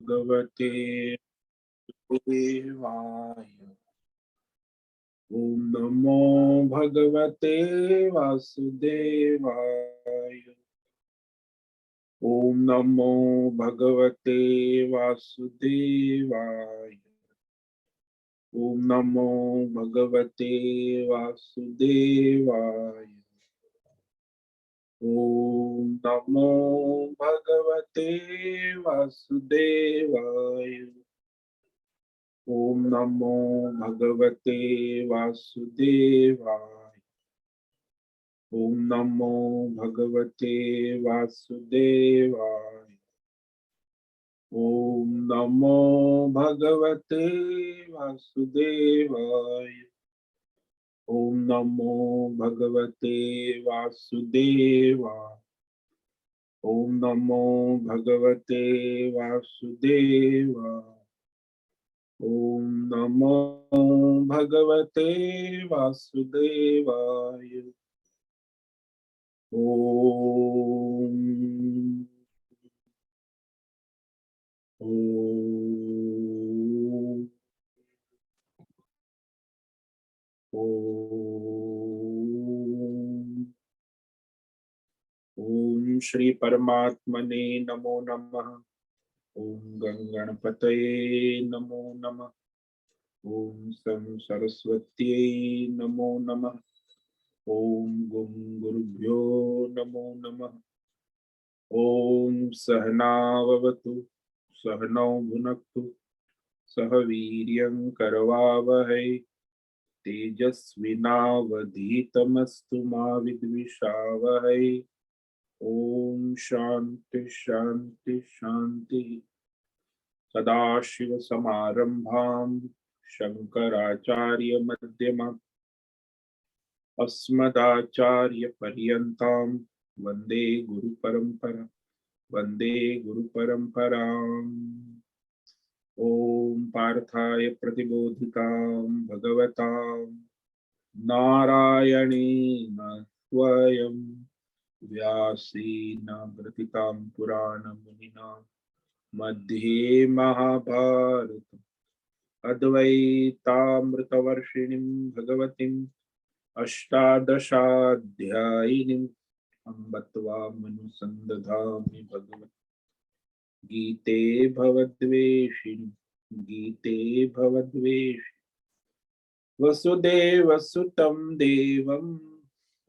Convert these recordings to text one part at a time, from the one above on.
भगवते देवाय। ओम नमो भगवते वासुदेवाय। ओम नमो भगवते वासुदेवाय। ओम नमो भगवते वासुदेवाय। ओम नमो भगवते वासुदेवाय। ओम नमो भगवते वासुदेवाय। ओम नमो भगवते वासुदेवाय। ओम नमो भगवते वासुदेवाय। ओम नमो भगवते वासुदेवाय। ओम नमो भगवते वासुदेवाय। ओम नमो भगवते वासुदेवाय। ओम ओम ओम ओम श्री परमात्मने नमो नमः। ओम गंगणपतये नमो नमः। ओम सं सरस्वत्यै नमो नमः। ओम गुं गुरुभ्यो नमो नमः। ओम सहनाववतु सहनौ भुनक्तु सह वीर्यं करवावहै तेजस्विनावधीतमस्तु मा विद्विषावहै। ओम शांति शांति शांति। सदाशिव समारंभां शंकराचार्य मध्यमाम् अस्मदाचार्य पर्यन्तां वंदे गुरु परंपरा। वंदे गुरु परंपराम्। ओम पार्थाय प्रतिबोधितां भगवतां नारायणेन स्वयं व्यासेन ग्रथितां पुराणमुनिना मध्ये महाभारत अद्वैतामृतवर्षिणीं भगवतीं अष्टादशाध्यायिनीं अम्ब त्वामनुसन्दधामि भगवत् गीते भवद्वेषिणि। गीते भवद्वेषिणि वसुदेवसुतं देवं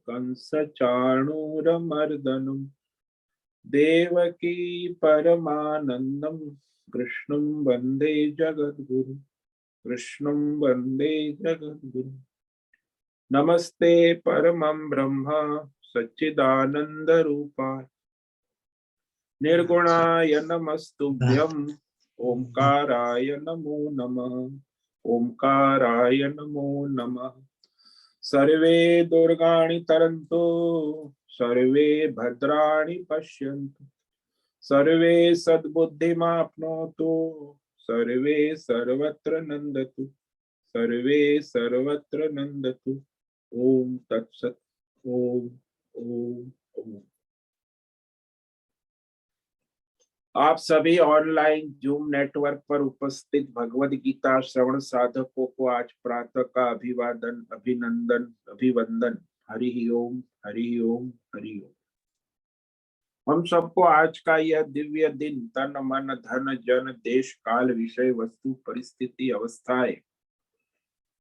कंसचाणूरमर्दनं देवकी परमानन्दं कृष्णं वन्दे जगद्गुरु। कृष्णं वन्दे जगद्गुरु। नमस्ते परमं ब्रह्म सच्चिदानन्दरूपाय निर्गुणाय नमस्तुभ्यं ओंकाराय नमो नमः। ओंकाराय नमो नमः। सर्वे दुर्गाणि तरन्तु सर्वे भद्राणि पश्यन्तु सर्वे सद्बुद्धिमाप्नोतु सर्वे सर्वत्र नन्दतु सर्वे सर्वत्र नन्दतु। ओम तत्सत। ओम ओम ओम। आप सभी ऑनलाइन जूम नेटवर्क पर उपस्थित भगवद गीता श्रवण साधकों को आज प्रातः का अभिवादन अभिनंदन अभिवंदन। हरि ओम हरि ओम हरि ओम। हम सबको आज का यह दिव्य दिन तन मन धन जन देश काल विषय वस्तु परिस्थिति अवस्थाएं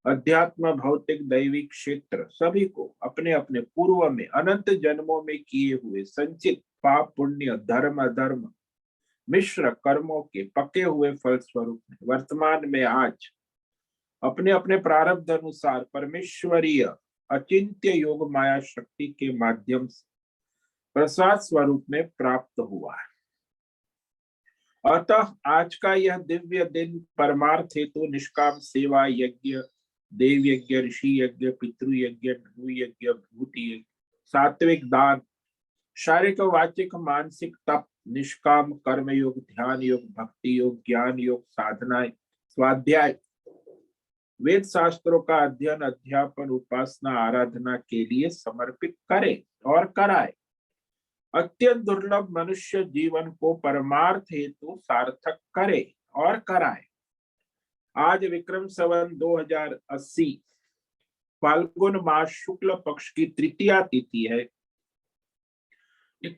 अध्यात्म भौतिक दैविक क्षेत्र सभी को अपने अपने पूर्व में अनंत जन्मों में किए हुए संचित पाप पुण्य धर्म अधर्म मिश्र कर्मों के पके हुए फल स्वरूप में वर्तमान में आज अपने अपने प्रारब्ध अनुसार परमेश्वरीय अचिंत्य योग माया शक्ति के माध्यम से प्रसाद स्वरूप में प्राप्त हुआ है। अतः आज का यह दिव्य दिन परमार्थ हेतु निष्काम सेवा यज्ञ देव यज्ञ ऋषि यज्ञ पितृ यज्ञ भू यज्ञ भूति यज्ञ सात्विक दान शारीरिक वाचिक मानसिक तप निष्काम कर्म योग ध्यान योग भक्ति योग ज्ञान योग साधनाएं स्वाध्याय वेद शास्त्रों का अध्ययन अध्यापन उपासना आराधना के लिए समर्पित करे और कराए। अत्यंत दुर्लभ मनुष्य जीवन को परमार्थ हेतु सार्थक करे और कराए। आज विक्रम संवत 2080 फाल्गुन मास शुक्ल पक्ष की तृतीया तिथि है।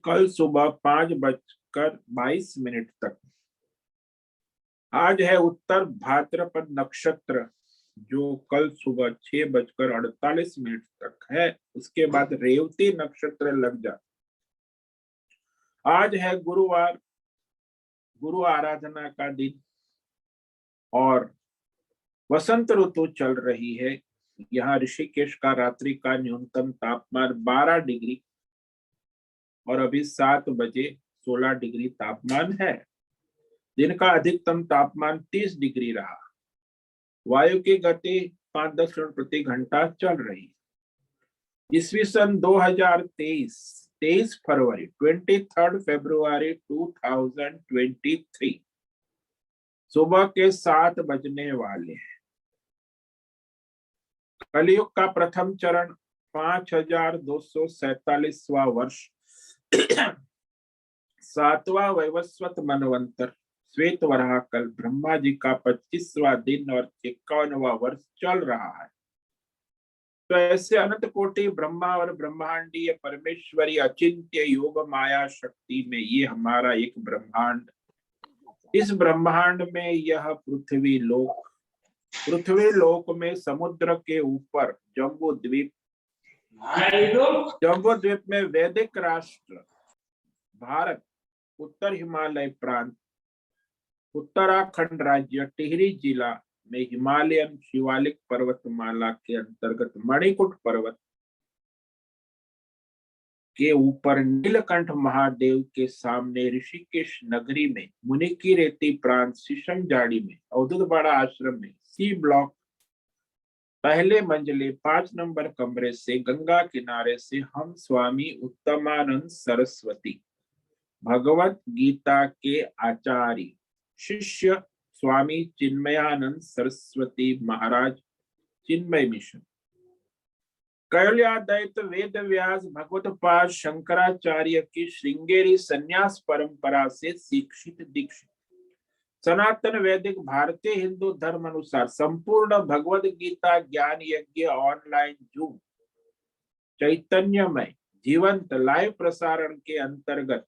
कल सुबह 5:22 तक। आज है उत्तर भाद्रपद नक्षत्र, जो कल सुबह 6:48 तक है। उसके बाद रेवती नक्षत्र लग जाता। आज है गुरुवार, गुरु आराधना का दिन, और वसंत ऋतु चल रही है। यहाँ ऋषिकेश का रात्रि का न्यूनतम तापमान 12 डिग्री और अभी 7 बजे 16 डिग्री तापमान है। दिन का अधिकतम तापमान 30 डिग्री रहा। वायु की गति 5-10 किलोमीटर प्रति घंटा चल रही। ईस्वी सन 2023 23 फरवरी 23 फरवरी 2023 सुबह के 7 बजने वाले हैं। कलयुग का प्रथम चरण 5247वां वर्ष 7वां वैवस्वत मनवंतर श्वेत वराह कल ब्रह्मा जी का 25वां दिन और 51वां वर्ष चल रहा है। तो ऐसे अनंत कोटि ब्रह्मा और ब्रह्मांडीय परमेश्वरी अचिंत्य योग माया शक्ति में ये हमारा एक ब्रह्मांड। इस ब्रह्मांड में यह पृथ्वी लोक में समुद्र के ऊपर जम्बू द्वीप में वैदिक राष्ट्र भारत, उत्तर हिमालय प्रांत, उत्तराखंड राज्य टिहरी जिला में हिमालयन शिवालिक पर्वतमाला के अंतर्गत मणिकूट पर्वत के ऊपर नीलकंठ महादेव के सामने ऋषिकेश नगरी में मुनि की रेती प्रांत शीशम जाड़ी में अवधूत बड़ा आश्रम में सी ब्लॉक पहले मंजिले 5 नंबर कमरे से गंगा किनारे से हम स्वामी उत्तमानंद सरस्वती भगवत गीता के आचार्य शिष्य स्वामी चिन्मयानंद सरस्वती महाराज चिन्मय मिशन कैवल्याद्वैत वेद व्यास भगवत पाद शंकराचार्य की श्रृंगेरी संन्यास परंपरा से शिक्षित दीक्षित सनातन वैदिक भारतीय हिंदू धर्म अनुसार संपूर्ण भगवद गीता ज्ञान यज्ञ ऑनलाइन जूम चैतन्यमय जीवंत लाइव प्रसारण के अंतर्गत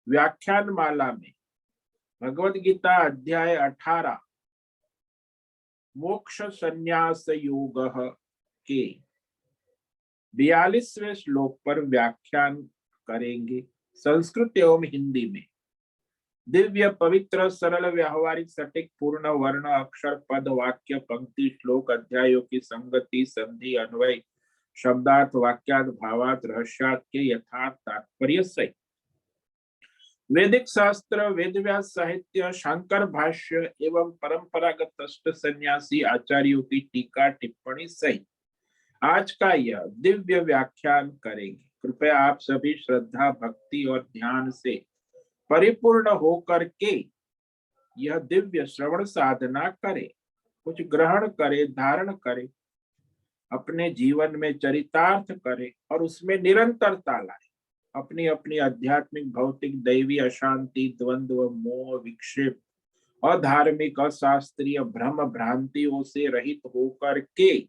व्याख्यान माला में भगवद गीता अध्याय 18 मोक्ष संन्यास योग के 42वें श्लोक पर व्याख्यान करेंगे संस्कृत एवं हिंदी में। दिव्य पवित्र सरल व्यावहारिक सटीक पूर्ण वर्ण अक्षर पद वाक्य पंक्ति श्लोक अध्यायों की संगति संधि अन्वय शब्दार्थ वाक्यार्थ भावार्थ रहस्यार्थ के यथार्थ तात्पर्य सहित वैदिक शास्त्र वेदव्यास साहित्य शंकर भाष्य एवं परंपरागत अष्ट सन्यासी आचार्यों की टीका टिप्पणी सहित आज का यह दिव्य व्याख्यान करेंगे। कृपया आप सभी श्रद्धा भक्ति और ध्यान से परिपूर्ण होकर के यह दिव्य श्रवण साधना करें, कुछ ग्रहण करें, धारण करें, अपने जीवन में चरितार्थ करें और उसमें निरंतरता लाए। अपनी अपनी आध्यात्मिक भौतिक दैवी अशांति द्वंद्व मोह विक्षेप और धार्मिक अशास्त्रीय भ्रम भ्रांतियों से रहित होकर के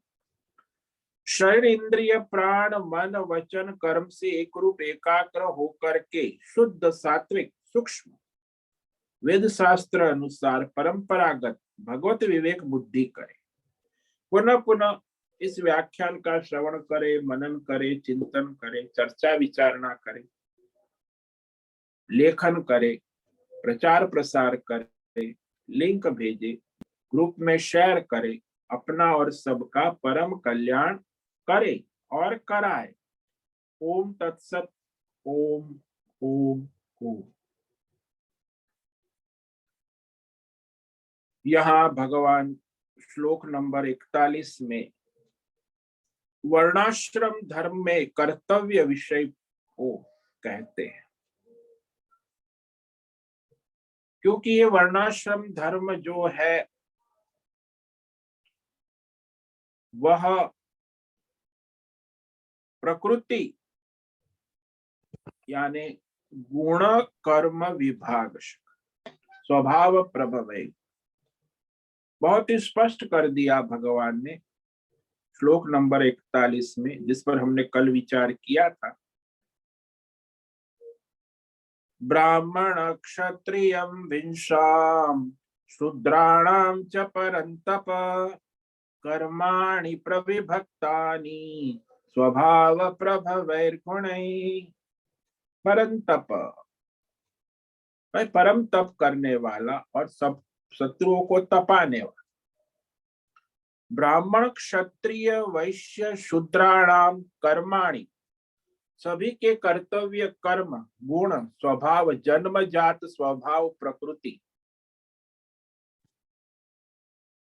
शरीर इंद्रिय प्राण मन वचन कर्म से एक रूप एकाग्र होकर के शुद्ध सात्विक सूक्ष्म वेद शास्त्र अनुसार परंपरागत भगवत विवेक बुद्धि करे। पुनः पुनः इस व्याख्यान का श्रवण करे, मनन करे, चिंतन करे, चर्चा विचारणा करे, लेखन करे, प्रचार प्रसार करे, लिंक भेजे, ग्रुप में शेयर करे, अपना और सबका परम कल्याण करे और कराए। ओम तत्सत। ओम ओम ओम। यहाँ भगवान श्लोक नंबर 41 में वर्णाश्रम धर्म में कर्तव्य विषय को कहते हैं, क्योंकि ये वर्णाश्रम धर्म जो है वह प्रकृति यानी गुण कर्म विभाग स्वभाव प्रभवै, बहुत ही स्पष्ट कर दिया भगवान ने श्लोक नंबर 41 में, जिस पर हमने कल विचार किया था। ब्राह्मण क्षत्रियम विंशाम शूद्राणाम च परंतप कर्माणि प्रविभक्तानि स्वभाव प्रभवैर्गुणैः। परंतप, भाई परम तप करने वाला और सब शत्रुओं को तपाने वाला। ब्राह्मण क्षत्रिय वैश्य शूद्राणाम कर्माणि, सभी के कर्तव्य कर्म गुण स्वभाव जन्मजात स्वभाव प्रकृति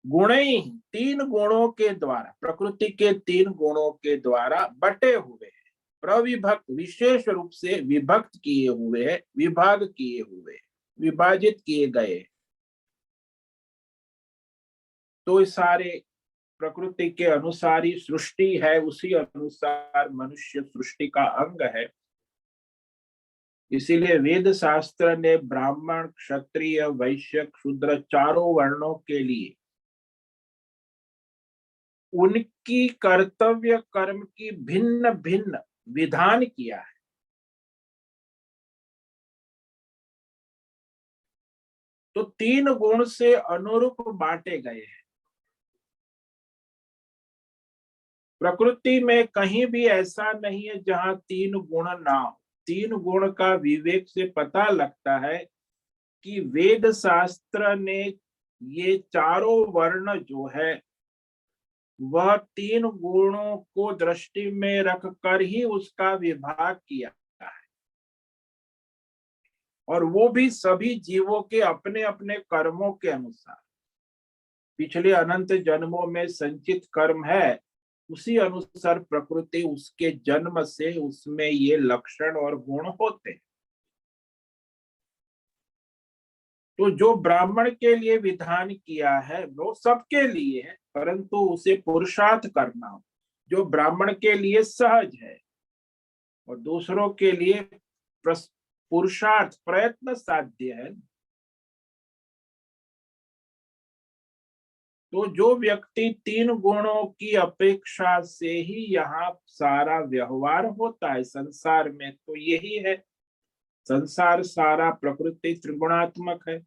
गुण ही तीन गुणों के द्वारा, प्रकृति के तीन गुणों के द्वारा बटे हुए हैं, प्रविभक्त विशेष रूप से विभक्त किए हुए हैं, विभाग किए हुए, विभाजित किए गए। तो सारे प्रकृति के अनुसार ही सृष्टि है, उसी अनुसार मनुष्य सृष्टि का अंग है। इसीलिए वेद शास्त्र ने ब्राह्मण क्षत्रिय वैश्य शूद्र चारों वर्णों के लिए उनकी कर्तव्य कर्म की भिन्न भिन्न विधान किया है। तो तीन गुण से अनुरूप बांटे गए हैं। प्रकृति में कहीं भी ऐसा नहीं है जहां तीन गुण ना हो। तीन गुण का विवेक से पता लगता है कि वेद शास्त्र ने ये चारों वर्ण जो है वह तीन गुणों को दृष्टि में रखकर ही उसका विभाग किया है, और वो भी सभी जीवों के अपने अपने कर्मों के अनुसार। पिछले अनंत जन्मों में संचित कर्म है, उसी अनुसार प्रकृति उसके जन्म से उसमें ये लक्षण और गुण होते हैं। तो जो ब्राह्मण के लिए विधान किया है वो सबके लिए है, परंतु उसे पुरुषार्थ करना हो, जो ब्राह्मण के लिए सहज है और दूसरों के लिए पुरुषार्थ प्रयत्न साध्य है। तो जो व्यक्ति तीन गुणों की अपेक्षा से ही यहाँ सारा व्यवहार होता है संसार में, तो यही है, संसार सारा प्रकृति त्रिगुणात्मक है।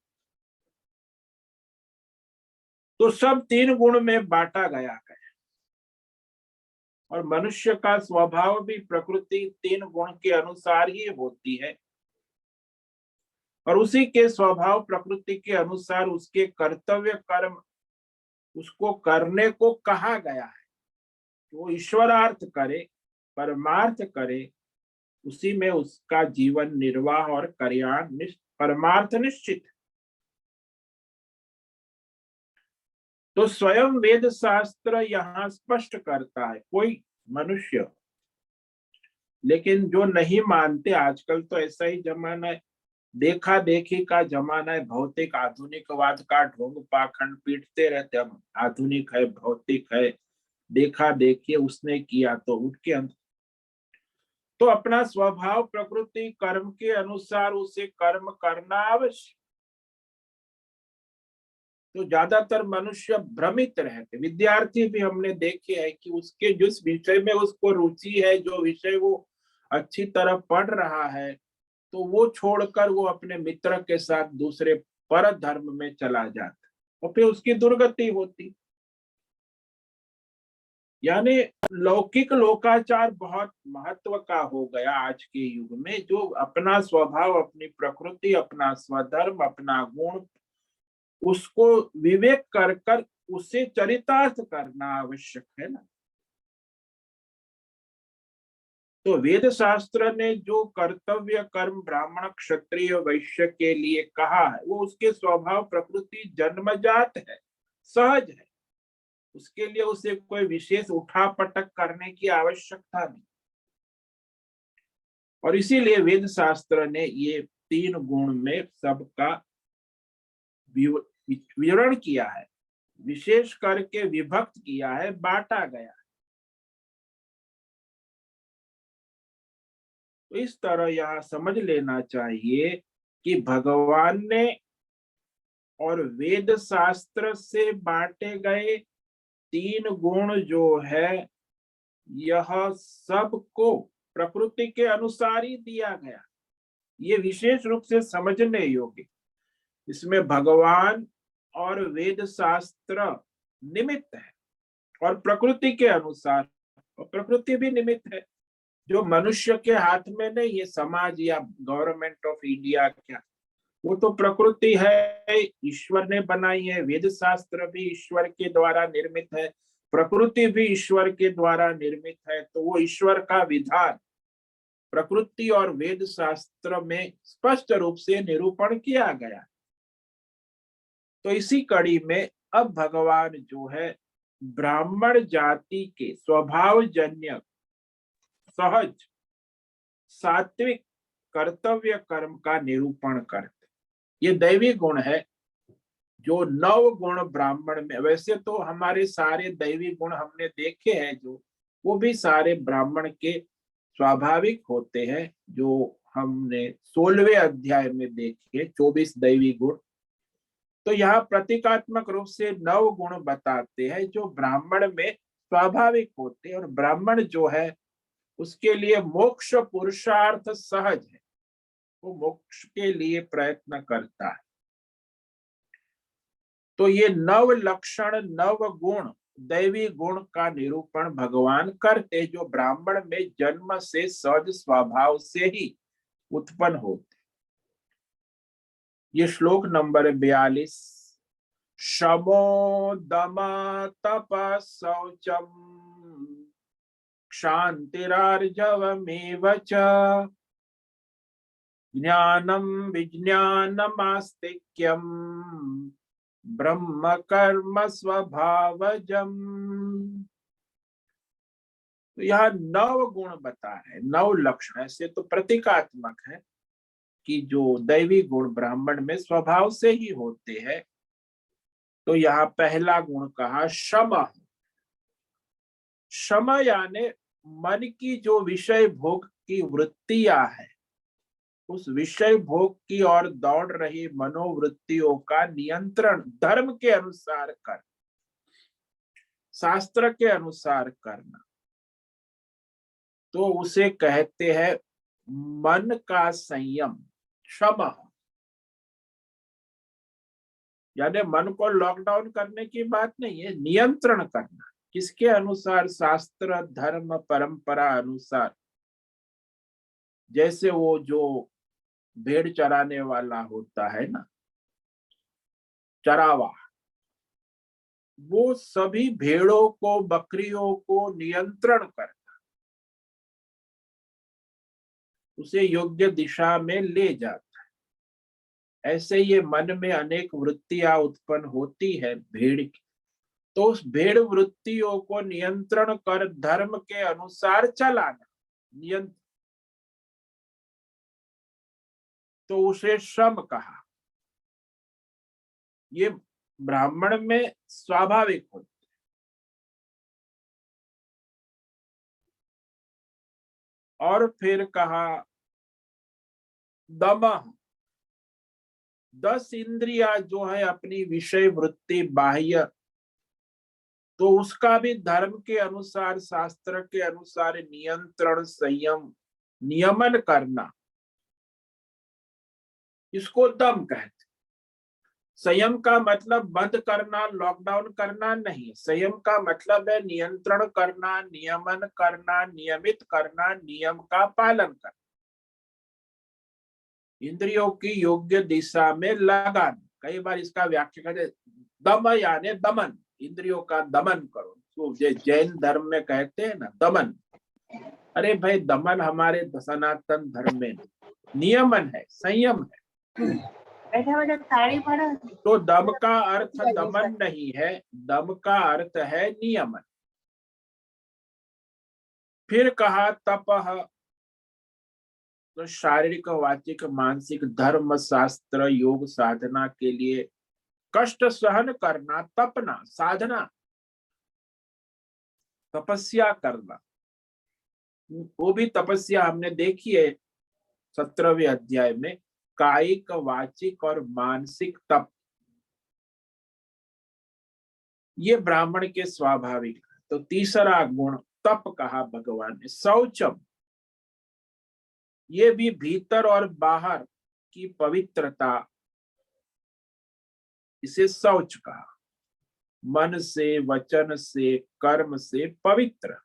तो सब तीन गुण में बांटा गया है, और मनुष्य का स्वभाव भी प्रकृति तीन गुण के अनुसार ही होती है, और उसी के स्वभाव प्रकृति के अनुसार उसके कर्तव्य कर्म उसको करने को कहा गया है। वो ईश्वरार्थ करे, परमार्थ करे, उसी में उसका जीवन निर्वाह और कल्याण परमार्थ निश्चित। तो स्वयं वेद शास्त्र यहाँ स्पष्ट करता है। कोई मनुष्य, लेकिन जो नहीं मानते, आजकल तो ऐसा ही जमाना है, देखा देखी का जमाना है, भौतिक आधुनिकवाद का ढोंग पाखंड पीटते रहते हम, आधुनिक है भौतिक है, देखा देखिए उसने किया तो उनके अंदर। तो अपना स्वभाव प्रकृति कर्म के अनुसार उसे कर्म करना आवश्यक। तो ज्यादातर मनुष्य भ्रमित रहते, विद्यार्थी भी हमने देखे हैं कि उसके जिस विषय में उसको रुचि है, जो विषय वो अच्छी तरह पढ़ रहा है, तो वो छोड़कर वो अपने मित्र के साथ दूसरे पर धर्म में चला जाता, और फिर उसकी दुर्गति होती। यानी लौकिक लोकाचार बहुत महत्व का हो गया आज के युग में। जो अपना स्वभाव, अपनी प्रकृति, अपना स्वधर्म, अपना गुण, उसको विवेक कर कर उसे चरितार्थ करना आवश्यक है ना। तो वेद शास्त्र ने जो कर्तव्य कर्म ब्राह्मण क्षत्रिय वैश्य के लिए कहा है, वो उसके स्वभाव प्रकृति जन्मजात है, सहज है, उसके लिए उसे कोई विशेष उठापटक करने की आवश्यकता नहीं। और इसीलिए वेद शास्त्र ने ये तीन गुण में सबका विवरण किया है, विशेष करके विभक्त किया है, बांटा गया है। तो इस तरह यहाँ समझ लेना चाहिए कि भगवान ने और वेद शास्त्र से बांटे गए 3 गुण जो है, यह सबको प्रकृति के अनुसार ही दिया गया। ये विशेष रूप से समझने योग्य। इसमें भगवान और वेद शास्त्र निमित्त है और प्रकृति के अनुसार, और प्रकृति भी निमित्त है, जो मनुष्य के हाथ में नहीं है, समाज या गवर्नमेंट ऑफ इंडिया क्या, वो तो प्रकृति है, ईश्वर ने बनाई है। वेद शास्त्र भी ईश्वर के द्वारा निर्मित है, प्रकृति भी ईश्वर के द्वारा निर्मित है। तो वो ईश्वर का विधान प्रकृति और वेद शास्त्र में स्पष्ट रूप से निरूपण किया गया। तो इसी कड़ी में अब भगवान जो है ब्राह्मण जाति के स्वभावजन्य सहज सात्विक कर्तव्य कर्म का निरूपण करते। ये दैवी गुण है, जो 9 गुण ब्राह्मण में। वैसे तो हमारे सारे दैवी गुण हमने देखे हैं, जो वो भी सारे ब्राह्मण के स्वाभाविक होते हैं, जो हमने 16वें अध्याय में देखे 24 दैवी गुण। तो यहाँ प्रतीकात्मक रूप से 9 गुण बताते हैं जो ब्राह्मण में स्वाभाविक होते हैं। और ब्राह्मण जो है उसके लिए मोक्ष पुरुषार्थ सहज है, वो मोक्ष के लिए प्रयत्न करता है। तो ये 9 लक्षण 9 गुण दैवी गुण का निरूपण भगवान करते, जो ब्राह्मण में जन्म से सहज स्वभाव से ही उत्पन्न होते। ये श्लोक नंबर 42। शमो दम तप शौचम क्षान्तिरार्जवमेव च ज्ञानम विज्ञानमास्तिक्यम ब्रह्म कर्म स्वभावजम। तो यह 9 गुण बता है, 9 लक्षण। ऐसे तो प्रतीकात्मक है कि जो दैवी गुण ब्राह्मण में स्वभाव से ही होते हैं। तो यहाँ पहला गुण कहा शम। शम यानी मन की जो विषय भोग की वृत्तियां है, उस विषय भोग की ओर दौड़ रही मनोवृत्तियों का नियंत्रण धर्म के अनुसार कर, शास्त्र के अनुसार करना। तो उसे कहते हैं मन का संयम। शम यानी मन को लॉकडाउन करने की बात नहीं है, नियंत्रण करना। किसके अनुसार? शास्त्र धर्म परंपरा अनुसार। जैसे वो जो भेड़ चराने वाला होता है ना, चरावा, वो सभी भेड़ों को बकरियों को नियंत्रण करता, उसे योग्य दिशा में ले जाता है। ऐसे ये मन में अनेक वृत्तियां उत्पन्न होती है भेड़ की, तो उस भेड़ वृत्तियों को नियंत्रण कर धर्म के अनुसार चलाना, नियंत्रण, तो उसे श्रम कहा। ये ब्राह्मण में स्वाभाविक होता है। और फिर कहा दम। 10 इंद्रियां जो है अपनी विषय वृत्ति बाह्य, तो उसका भी धर्म के अनुसार शास्त्र के अनुसार नियंत्रण संयम नियमन करना, इसको दम कहते। संयम का मतलब बंद करना, लॉकडाउन करना नहीं। संयम का मतलब है नियंत्रण करना, नियमन करना, नियमित करना, नियम का पालन करना, इंद्रियों की योग्य दिशा में लगाना। कई बार इसका व्याख्या करते दम यानी दमन, इंद्रियों का दमन करो। तो जैन धर्म में कहते हैं ना दमन। अरे भाई, दमन हमारे सनातन धर्म में नियमन है, संयम है। तो दम का अर्थ दमन नहीं है, दम का अर्थ है नियमन। फिर कहा तपह, तो शारीरिक वाचिक मानसिक धर्म शास्त्र योग साधना के लिए कष्ट सहन करना, तपना, साधना, तपस्या करना। वो भी तपस्या हमने देखी है, 17वें अध्याय में कायिक, वाचिक और मानसिक तप, ये ब्राह्मण के स्वाभाविक है। तो तीसरा गुण तप कहा भगवान ने। शौचम, ये भी भीतर और बाहर की पवित्रता, इसे शौच कहा। मन से, वचन से, कर्म से पवित्र,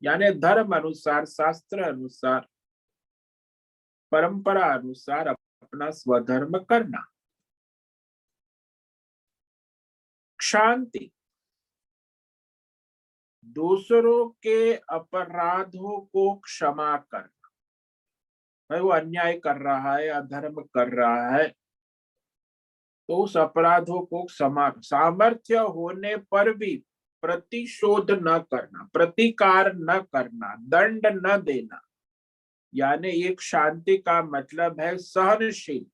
यानी धर्म अनुसार, शास्त्र अनुसार, परंपरा अनुसार अपना स्वधर्म करना। शांति, दूसरों के अपराधों को क्षमा करना। भाई वो अन्याय कर रहा है, अधर्म कर रहा है, तो उस अपराधों को क्षमा, सामर्थ्य होने पर भी प्रतिशोध न करना, प्रतिकार न करना, दंड न देना। यानी एक शांति का मतलब है सहनशील,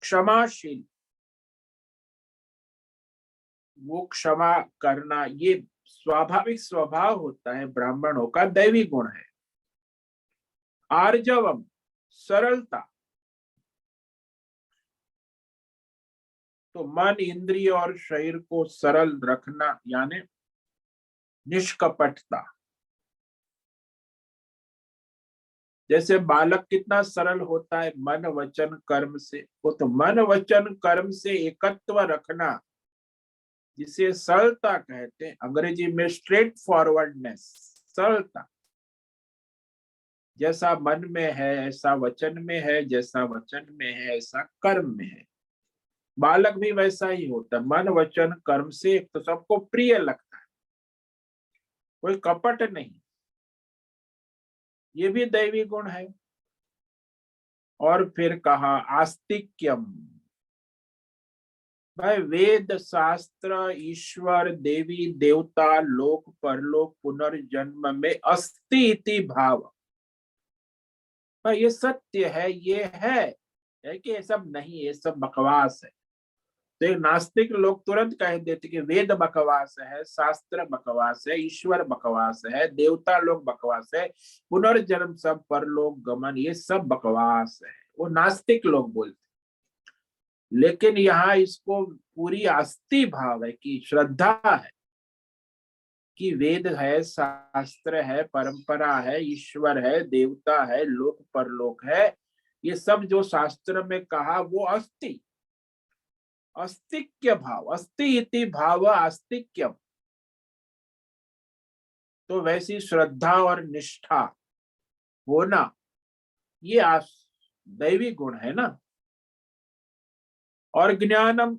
क्षमाशील, वो क्षमा करना, ये स्वाभाविक स्वभाव होता है, ब्राह्मणों का दैवी गुण है। आर्जवम, सरलता, तो मन, इंद्रिय और शरीर को सरल रखना, यानी निष्कपटता। जैसे बालक कितना सरल होता है मन, वचन, कर्म से, वो तो मन, वचन, कर्म से एकत्व रखना, जिसे सरलता कहते हैं, अंग्रेजी में स्ट्रेट फॉरवर्डनेस, सरलता। जैसा मन में है ऐसा वचन में है, जैसा वचन में है ऐसा कर्म में है। बालक भी वैसा ही होता है, मन, वचन, कर्म से तो सबको प्रिय लगता है, कोई कपट नहीं, ये भी दैवी गुण है। और फिर कहा आस्तिक्यम, भाई वेद, शास्त्र, ईश्वर, देवी देवता, लोक परलोक, पुनर्जन्म में अस्ति इति भाव, भाई ये सत्य है, ये है कि ये सब नहीं, ये सब बकवास है। तो एक नास्तिक लोग तुरंत कह देते कि वेद बकवास है, शास्त्र बकवास है, ईश्वर बकवास है, देवता लोग बकवास है, पुनर्जन्म, सब परलोक गमन, ये सब बकवास है, वो नास्तिक लोग बोलते। लेकिन यहाँ इसको पूरी आस्ति भाव है, कि श्रद्धा है कि वेद है, शास्त्र है, परंपरा है, ईश्वर है, देवता है, लोक परलोक है, ये सब जो शास्त्र में कहा वो अस्ति, अस्तिक्य भाव, अस्ति इति भाव आस्तिक्यम। तो वैसी श्रद्धा और निष्ठा होना, ये दैवी गुण है ना। और ज्ञानम,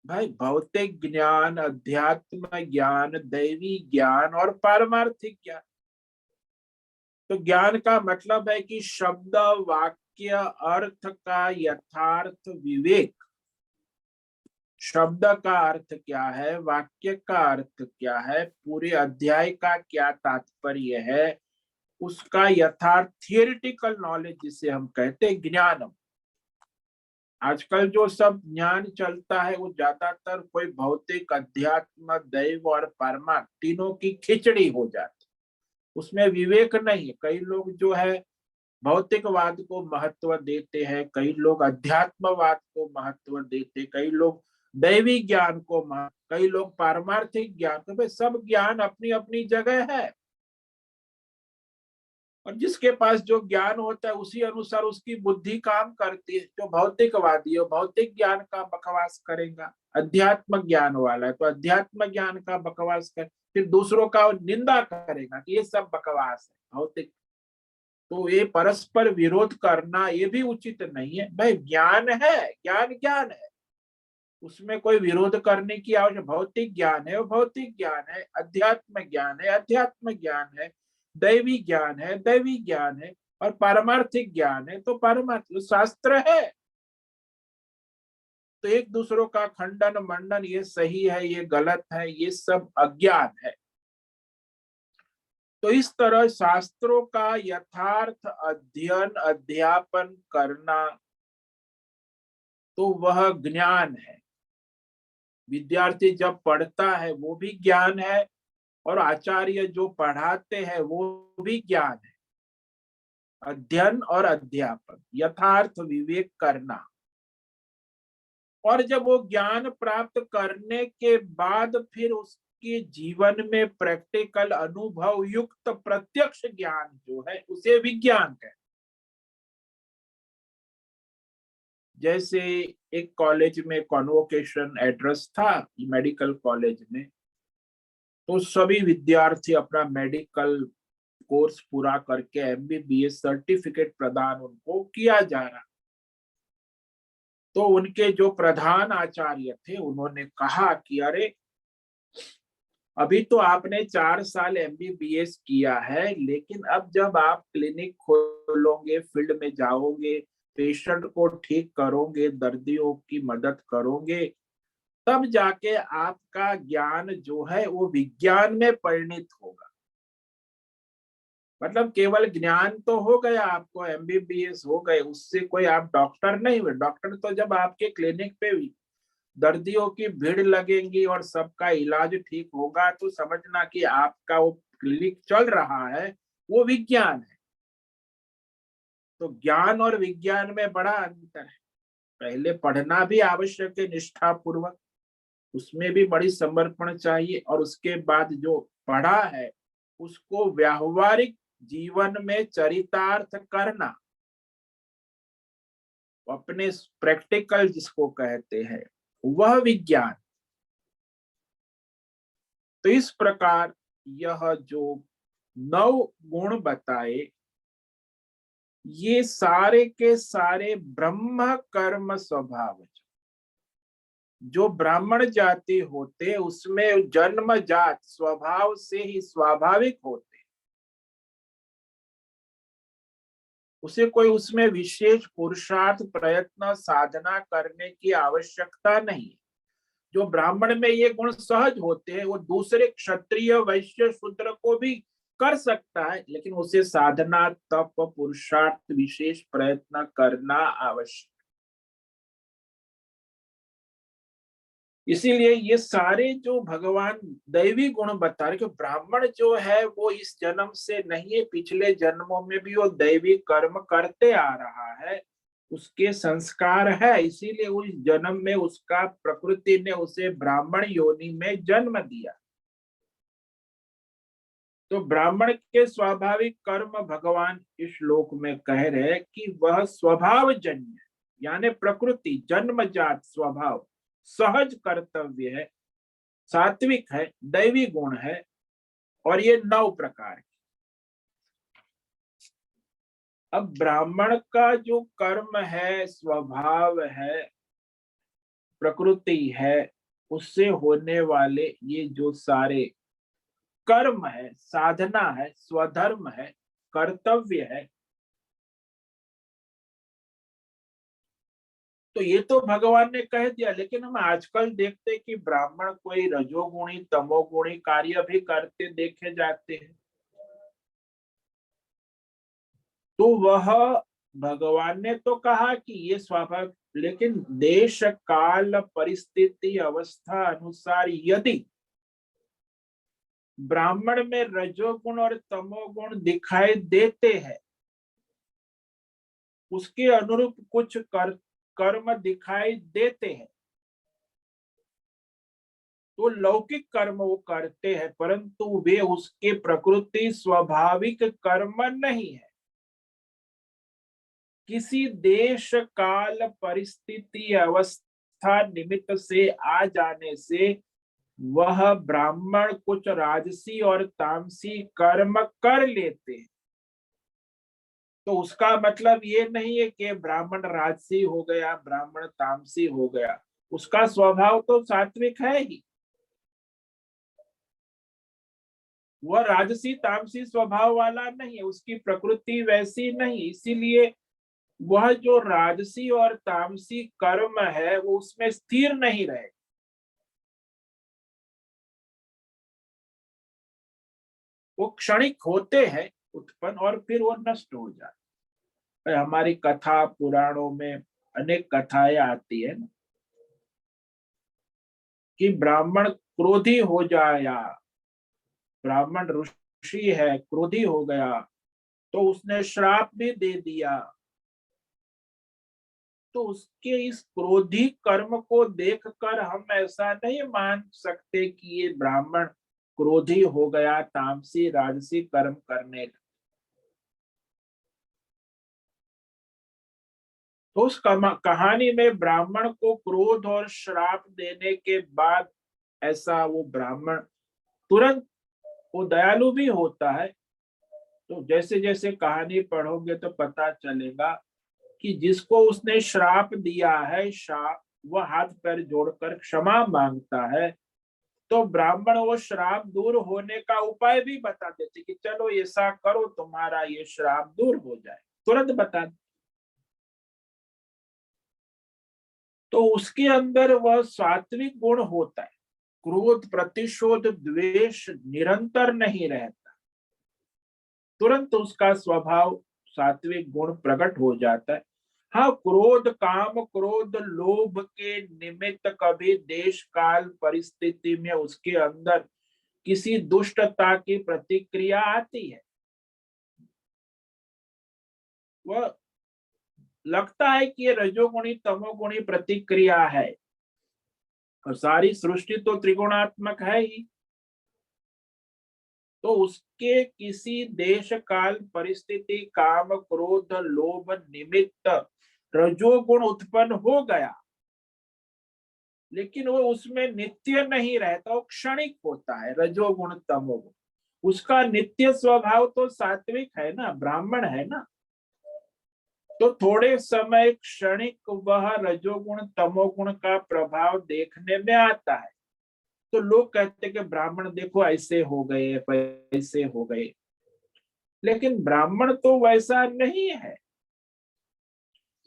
भाई भौतिक ज्ञान, अध्यात्म ज्ञान, दैवी ज्ञान और पारमार्थिक ज्ञान। तो ज्ञान का मतलब है कि शब्द, वाक्य, अर्थ का यथार्थ विवेक। शब्द का अर्थ क्या है, वाक्य का अर्थ क्या है, पूरे अध्याय का क्या तात्पर्य है, उसका यथार्थ थियोरिटिकल नॉलेज, जिसे हम कहते हैं ज्ञानम। आजकल जो सब ज्ञान चलता है वो ज्यादातर कोई भौतिक, अध्यात्म, दैव और परमार्थ, तीनों की खिचड़ी हो जाती, उसमें विवेक नहीं है। कई लोग जो है भौतिकवाद को महत्व देते हैं, कई लोग अध्यात्मवाद को महत्व देते, कई लोग दैवी ज्ञान को कई लोग पारमार्थिक ज्ञान को। भाई सब ज्ञान अपनी अपनी जगह है, और जिसके पास जो ज्ञान होता है उसी अनुसार उसकी बुद्धि काम करती है। जो भौतिकवादी है भौतिक ज्ञान का बकवास करेगा, अध्यात्म ज्ञान वाला है तो अध्यात्म ज्ञान का बकवास कर, फिर दूसरों का निंदा करेगा कि ये सब बकवास है भौतिक। तो ये परस्पर विरोध करना ये भी उचित नहीं है। भाई ज्ञान है, ज्ञान ज्ञान है, उसमें कोई विरोध करने की आवश्यक। भौतिक ज्ञान है वो भौतिक ज्ञान है, अध्यात्म ज्ञान है अध्यात्म ज्ञान है, दैवी ज्ञान है दैवी ज्ञान है, और पारमार्थिक ज्ञान है तो पारमार्थिक शास्त्र है। तो एक दूसरों का खंडन मंडन, ये सही है ये गलत है, ये सब अज्ञान है। तो इस तरह शास्त्रों का यथार्थ अध्ययन, अध्यापन करना, तो वह ज्ञान है। विद्यार्थी जब पढ़ता है वो भी ज्ञान है, और आचार्य जो पढ़ाते हैं वो भी ज्ञान है। अध्ययन और अध्यापन, यथार्थ विवेक करना। और जब वो ज्ञान प्राप्त करने के बाद फिर उसके जीवन में प्रैक्टिकल अनुभव युक्त प्रत्यक्ष ज्ञान जो है उसे विज्ञान कहते हैं। जैसे एक कॉलेज में कॉन्वोकेशन एड्रेस था, मेडिकल कॉलेज में, तो सभी विद्यार्थी अपना मेडिकल कोर्स पूरा करके एमबीबीएस सर्टिफिकेट प्रदान उनको किया जा रहा। तो उनके जो प्रधान आचार्य थे उन्होंने कहा कि अरे अभी तो आपने 4 साल एमबीबीएस किया है, लेकिन अब जब आप क्लिनिक खोलोगे, फील्ड में जाओगे, पेशेंट को ठीक करोगे, दर्दियों की मदद करोगे, तब जाके आपका ज्ञान जो है वो विज्ञान में परिणित होगा। मतलब केवल ज्ञान तो हो गया, आपको एमबीबीएस हो गए, उससे कोई आप डॉक्टर नहीं हुए। डॉक्टर तो जब आपके क्लिनिक पे दर्दियों की भीड़ लगेंगी और सबका इलाज ठीक होगा तो समझना कि आपका वो क्लिनिक चल रहा है, वो विज्ञान है। तो ज्ञान और विज्ञान में बड़ा अंतर है। पहले पढ़ना भी आवश्यक है निष्ठा पूर्वक, उसमें भी बड़ी समर्पण चाहिए, और उसके बाद जो पढ़ा है उसको व्यावहारिक जीवन में चरितार्थ करना, अपने प्रैक्टिकल जिसको कहते हैं, वह विज्ञान। तो इस प्रकार यह जो 9 गुण बताए, ये सारे के सारे ब्रह्म कर्म स्वभाव, जो ब्राह्मण जाति होते उसमें जन्मजात स्वभाव से ही स्वाभाविक होते, उसे कोई उसमें विशेष पुरुषार्थ प्रयत्न साधना करने की आवश्यकता नहीं। जो ब्राह्मण में ये गुण सहज होते हैं वो दूसरे क्षत्रिय वैश्य शूद्र को भी कर सकता है, लेकिन उसे साधना तप पुरुषार्थ विशेष प्रयत्न करना आवश्यक। इसीलिए ये सारे जो भगवान दैवी गुण बता रहे, कि ब्राह्मण जो है वो इस जन्म से नहीं है, पिछले जन्मों में भी वो दैवी कर्म करते आ रहा है, उसके संस्कार है, इसीलिए उस जन्म में उसका प्रकृति ने उसे ब्राह्मण योनि में जन्म दिया। तो ब्राह्मण के स्वाभाविक कर्म भगवान इस श्लोक में कह रहे हैं कि वह स्वभाव जन्य, यानी प्रकृति जन्मजात स्वभाव सहज कर्तव्य है, सात्विक है, दैवी गुण है, और ये 9 प्रकार के। अब ब्राह्मण का जो कर्म है, स्वभाव है, प्रकृति है, उससे होने वाले ये जो सारे कर्म है, साधना है, स्वधर्म है, कर्तव्य है, तो ये तो भगवान ने कह दिया। लेकिन हम आजकल देखते कि ब्राह्मण कोई रजोगुणी तमोगुणी कार्य भी करते देखे जाते हैं, तो वह भगवान ने तो कहा कि ये स्वाभाविक, लेकिन देश काल परिस्थिति अवस्था अनुसार यदि ब्राह्मण में रजोगुण और तमोगुण दिखाई देते हैं, उसके अनुरूप कुछ कर्म दिखाई देते हैं, तो लौकिक कर्म वो करते हैं, परंतु वे उसके प्रकृति स्वाभाविक कर्म नहीं है। किसी देश काल परिस्थिति अवस्था निमित्त से आ जाने से वह ब्राह्मण कुछ राजसी और तामसी कर्म कर लेते हैं। तो उसका मतलब ये नहीं है कि ब्राह्मण राजसी हो गया, ब्राह्मण तामसी हो गया, उसका स्वभाव तो सात्विक है ही, वह राजसी तामसी स्वभाव वाला नहीं है, उसकी प्रकृति वैसी नहीं, इसीलिए वह जो राजसी और तामसी कर्म है वो उसमें स्थिर नहीं रहे, वो क्षणिक होते हैं उत्पन्न और फिर वो नष्ट हो जाते। हमारी कथा पुराणों में अनेक कथाएं आती है ना, कि ब्राह्मण क्रोधी हो जाया, ब्राह्मण ऋषि है, क्रोधी हो गया, तो उसने श्राप भी दे दिया। तो उसके इस क्रोधी कर्म को देखकर हम ऐसा नहीं मान सकते कि ये ब्राह्मण क्रोधी हो गया, तामसी राजसी कर्म करने लगा। तो उस कहानी में ब्राह्मण को क्रोध और श्राप देने के बाद ऐसा वो ब्राह्मण तुरंत, वो दयालु भी होता है। तो जैसे जैसे कहानी पढ़ोगे तो पता चलेगा कि जिसको उसने श्राप दिया है, श्राप, वह हाथ पैर जोड़कर क्षमा मांगता है। तो ब्राह्मण वो श्राप दूर होने का उपाय भी बता देते कि चलो ऐसा करो, तुम्हारा ये श्राप दूर हो जाए, तुरंत बता। तो उसके अंदर वह सात्विक गुण होता है। क्रोध, प्रतिशोध, द्वेष निरंतर नहीं रहता, तुरंत उसका स्वभाव सात्विक गुण प्रकट हो जाता है। हाँ, क्रोध, काम, क्रोध, लोभ के निमित्त कभी देश काल परिस्थिति में उसके अंदर किसी दुष्टता की प्रतिक्रिया आती है। वह लगता है कि ये रजोगुणी तमोगुणी प्रतिक्रिया है, और सारी सृष्टि तो त्रिगुणात्मक है ही। तो उसके किसी देश काल परिस्थिति, काम, क्रोध, लोभ निमित्त रजोगुण उत्पन्न हो गया, लेकिन वो उसमें नित्य नहीं रहता, वो क्षणिक होता है। रजोगुण तमोगुण, उसका नित्य स्वभाव तो सात्विक है ना, ब्राह्मण है ना। तो थोड़े समय क्षणिक वह रजोगुण तमोगुण का प्रभाव देखने में आता है। तो लोग कहते हैं कि ब्राह्मण देखो ऐसे हो गए, वैसे हो गए, लेकिन ब्राह्मण तो वैसा नहीं है।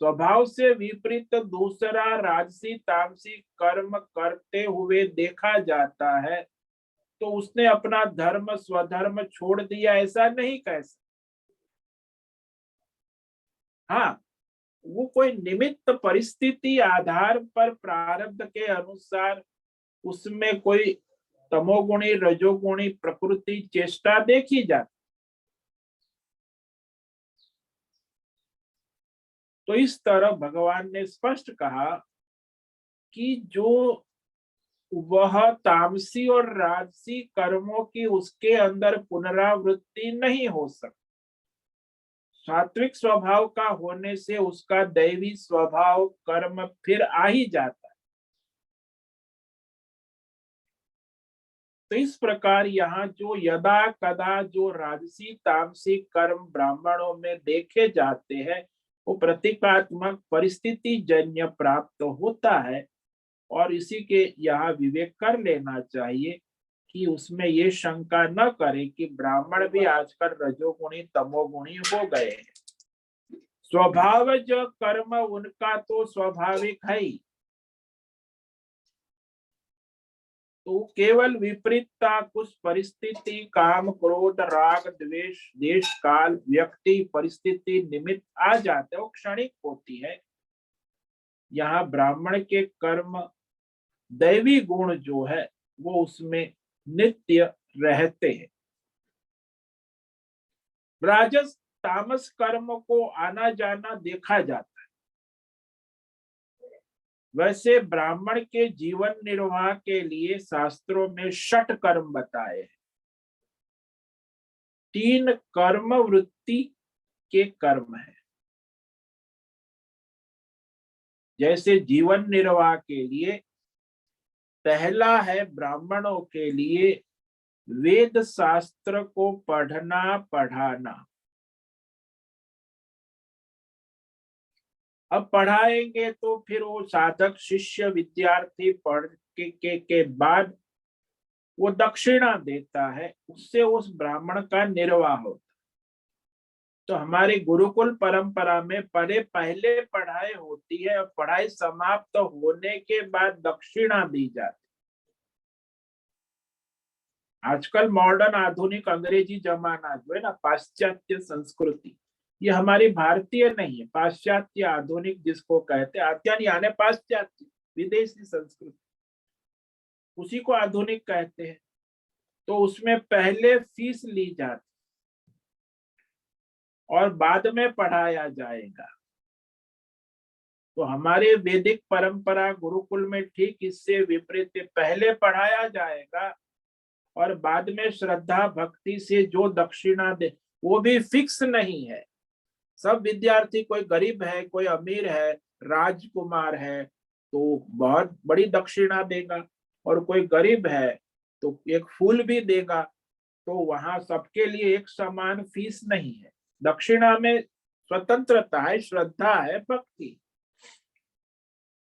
स्वभाव से विपरीत दूसरा राजसी तामसी कर्म करते हुए देखा जाता है, तो उसने अपना धर्म स्वधर्म छोड़ दिया, ऐसा नहीं कह सकते। हाँ, वो कोई निमित्त परिस्थिति आधार पर प्रारब्ध के अनुसार उसमें कोई तमोगुणी रजोगुणी प्रकृति चेष्टा देखी जाती। तो इस तरह भगवान ने स्पष्ट कहा कि जो वह तामसी और राजसी कर्मों की उसके अंदर पुनरावृत्ति नहीं हो सकती। सात्विक स्वभाव का होने से उसका दैवी स्वभाव कर्म फिर आ ही जाता है। तो इस प्रकार यहाँ जो यदा कदा जो राजसी तामसी कर्म ब्राह्मणों में देखे जाते हैं, वो प्रतीकात्मक परिस्थिति जन्य प्राप्त होता है। और इसी के यहाँ विवेक कर लेना चाहिए कि उसमें ये शंका न करे कि ब्राह्मण भी आजकल रजोगुणी तमोगुणी हो गए हैं। स्वभाव जो कर्म उनका तो स्वाभाविक है ही, तो केवल विपरीतता कुछ परिस्थिति, काम, क्रोध, राग, द्वेष, देश काल, व्यक्ति, परिस्थिति निमित्त आ जाते, वो क्षणिक होती है। यहाँ ब्राह्मण के कर्म, दैवी गुण जो है वो उसमें नित्य रहते हैं। राजस तामस कर्म को आना जाना देखा जाता है। वैसे ब्राह्मण के जीवन निर्वाह के लिए शास्त्रों में षट कर्म बताए हैं। 3 कर्म वृत्ति के कर्म है। जैसे जीवन निर्वाह के लिए पहला है ब्राह्मणों के लिए वेद शास्त्र को पढ़ना पढ़ाना। अब पढ़ाएंगे तो फिर वो साधक शिष्य विद्यार्थी पढ़ के बाद वो दक्षिणा देता है, उससे उस ब्राह्मण का निर्वाह होता। तो हमारी गुरुकुल परंपरा में पहले पढ़ाई होती है, और पढ़ाई समाप्त होने के बाद दक्षिणा दी जाती। आजकल मॉडर्न आधुनिक अंग्रेजी जमाना जो है ना, पाश्चात्य संस्कृति, ये हमारी भारतीय नहीं है। पाश्चात्य आधुनिक जिसको कहते हैं, आध्यात्म यानी पाश्चात्य विदेशी संस्कृति, उसी को आधुनिक कहते हैं। तो उसमें पहले फीस ली जाती, और बाद में पढ़ाया जाएगा। तो हमारे वैदिक परंपरा गुरुकुल में ठीक इससे विपरीत, पहले पढ़ाया जाएगा और बाद में श्रद्धा भक्ति से जो दक्षिणा दे, वो भी फिक्स नहीं है। सब विद्यार्थी, कोई गरीब है, कोई अमीर है, राजकुमार है तो बहुत बड़ी दक्षिणा देगा, और कोई गरीब है तो एक फूल भी देगा। तो वहां सबके लिए एक समान फीस नहीं है। दक्षिणा में स्वतंत्रता है, श्रद्धा है, भक्ति।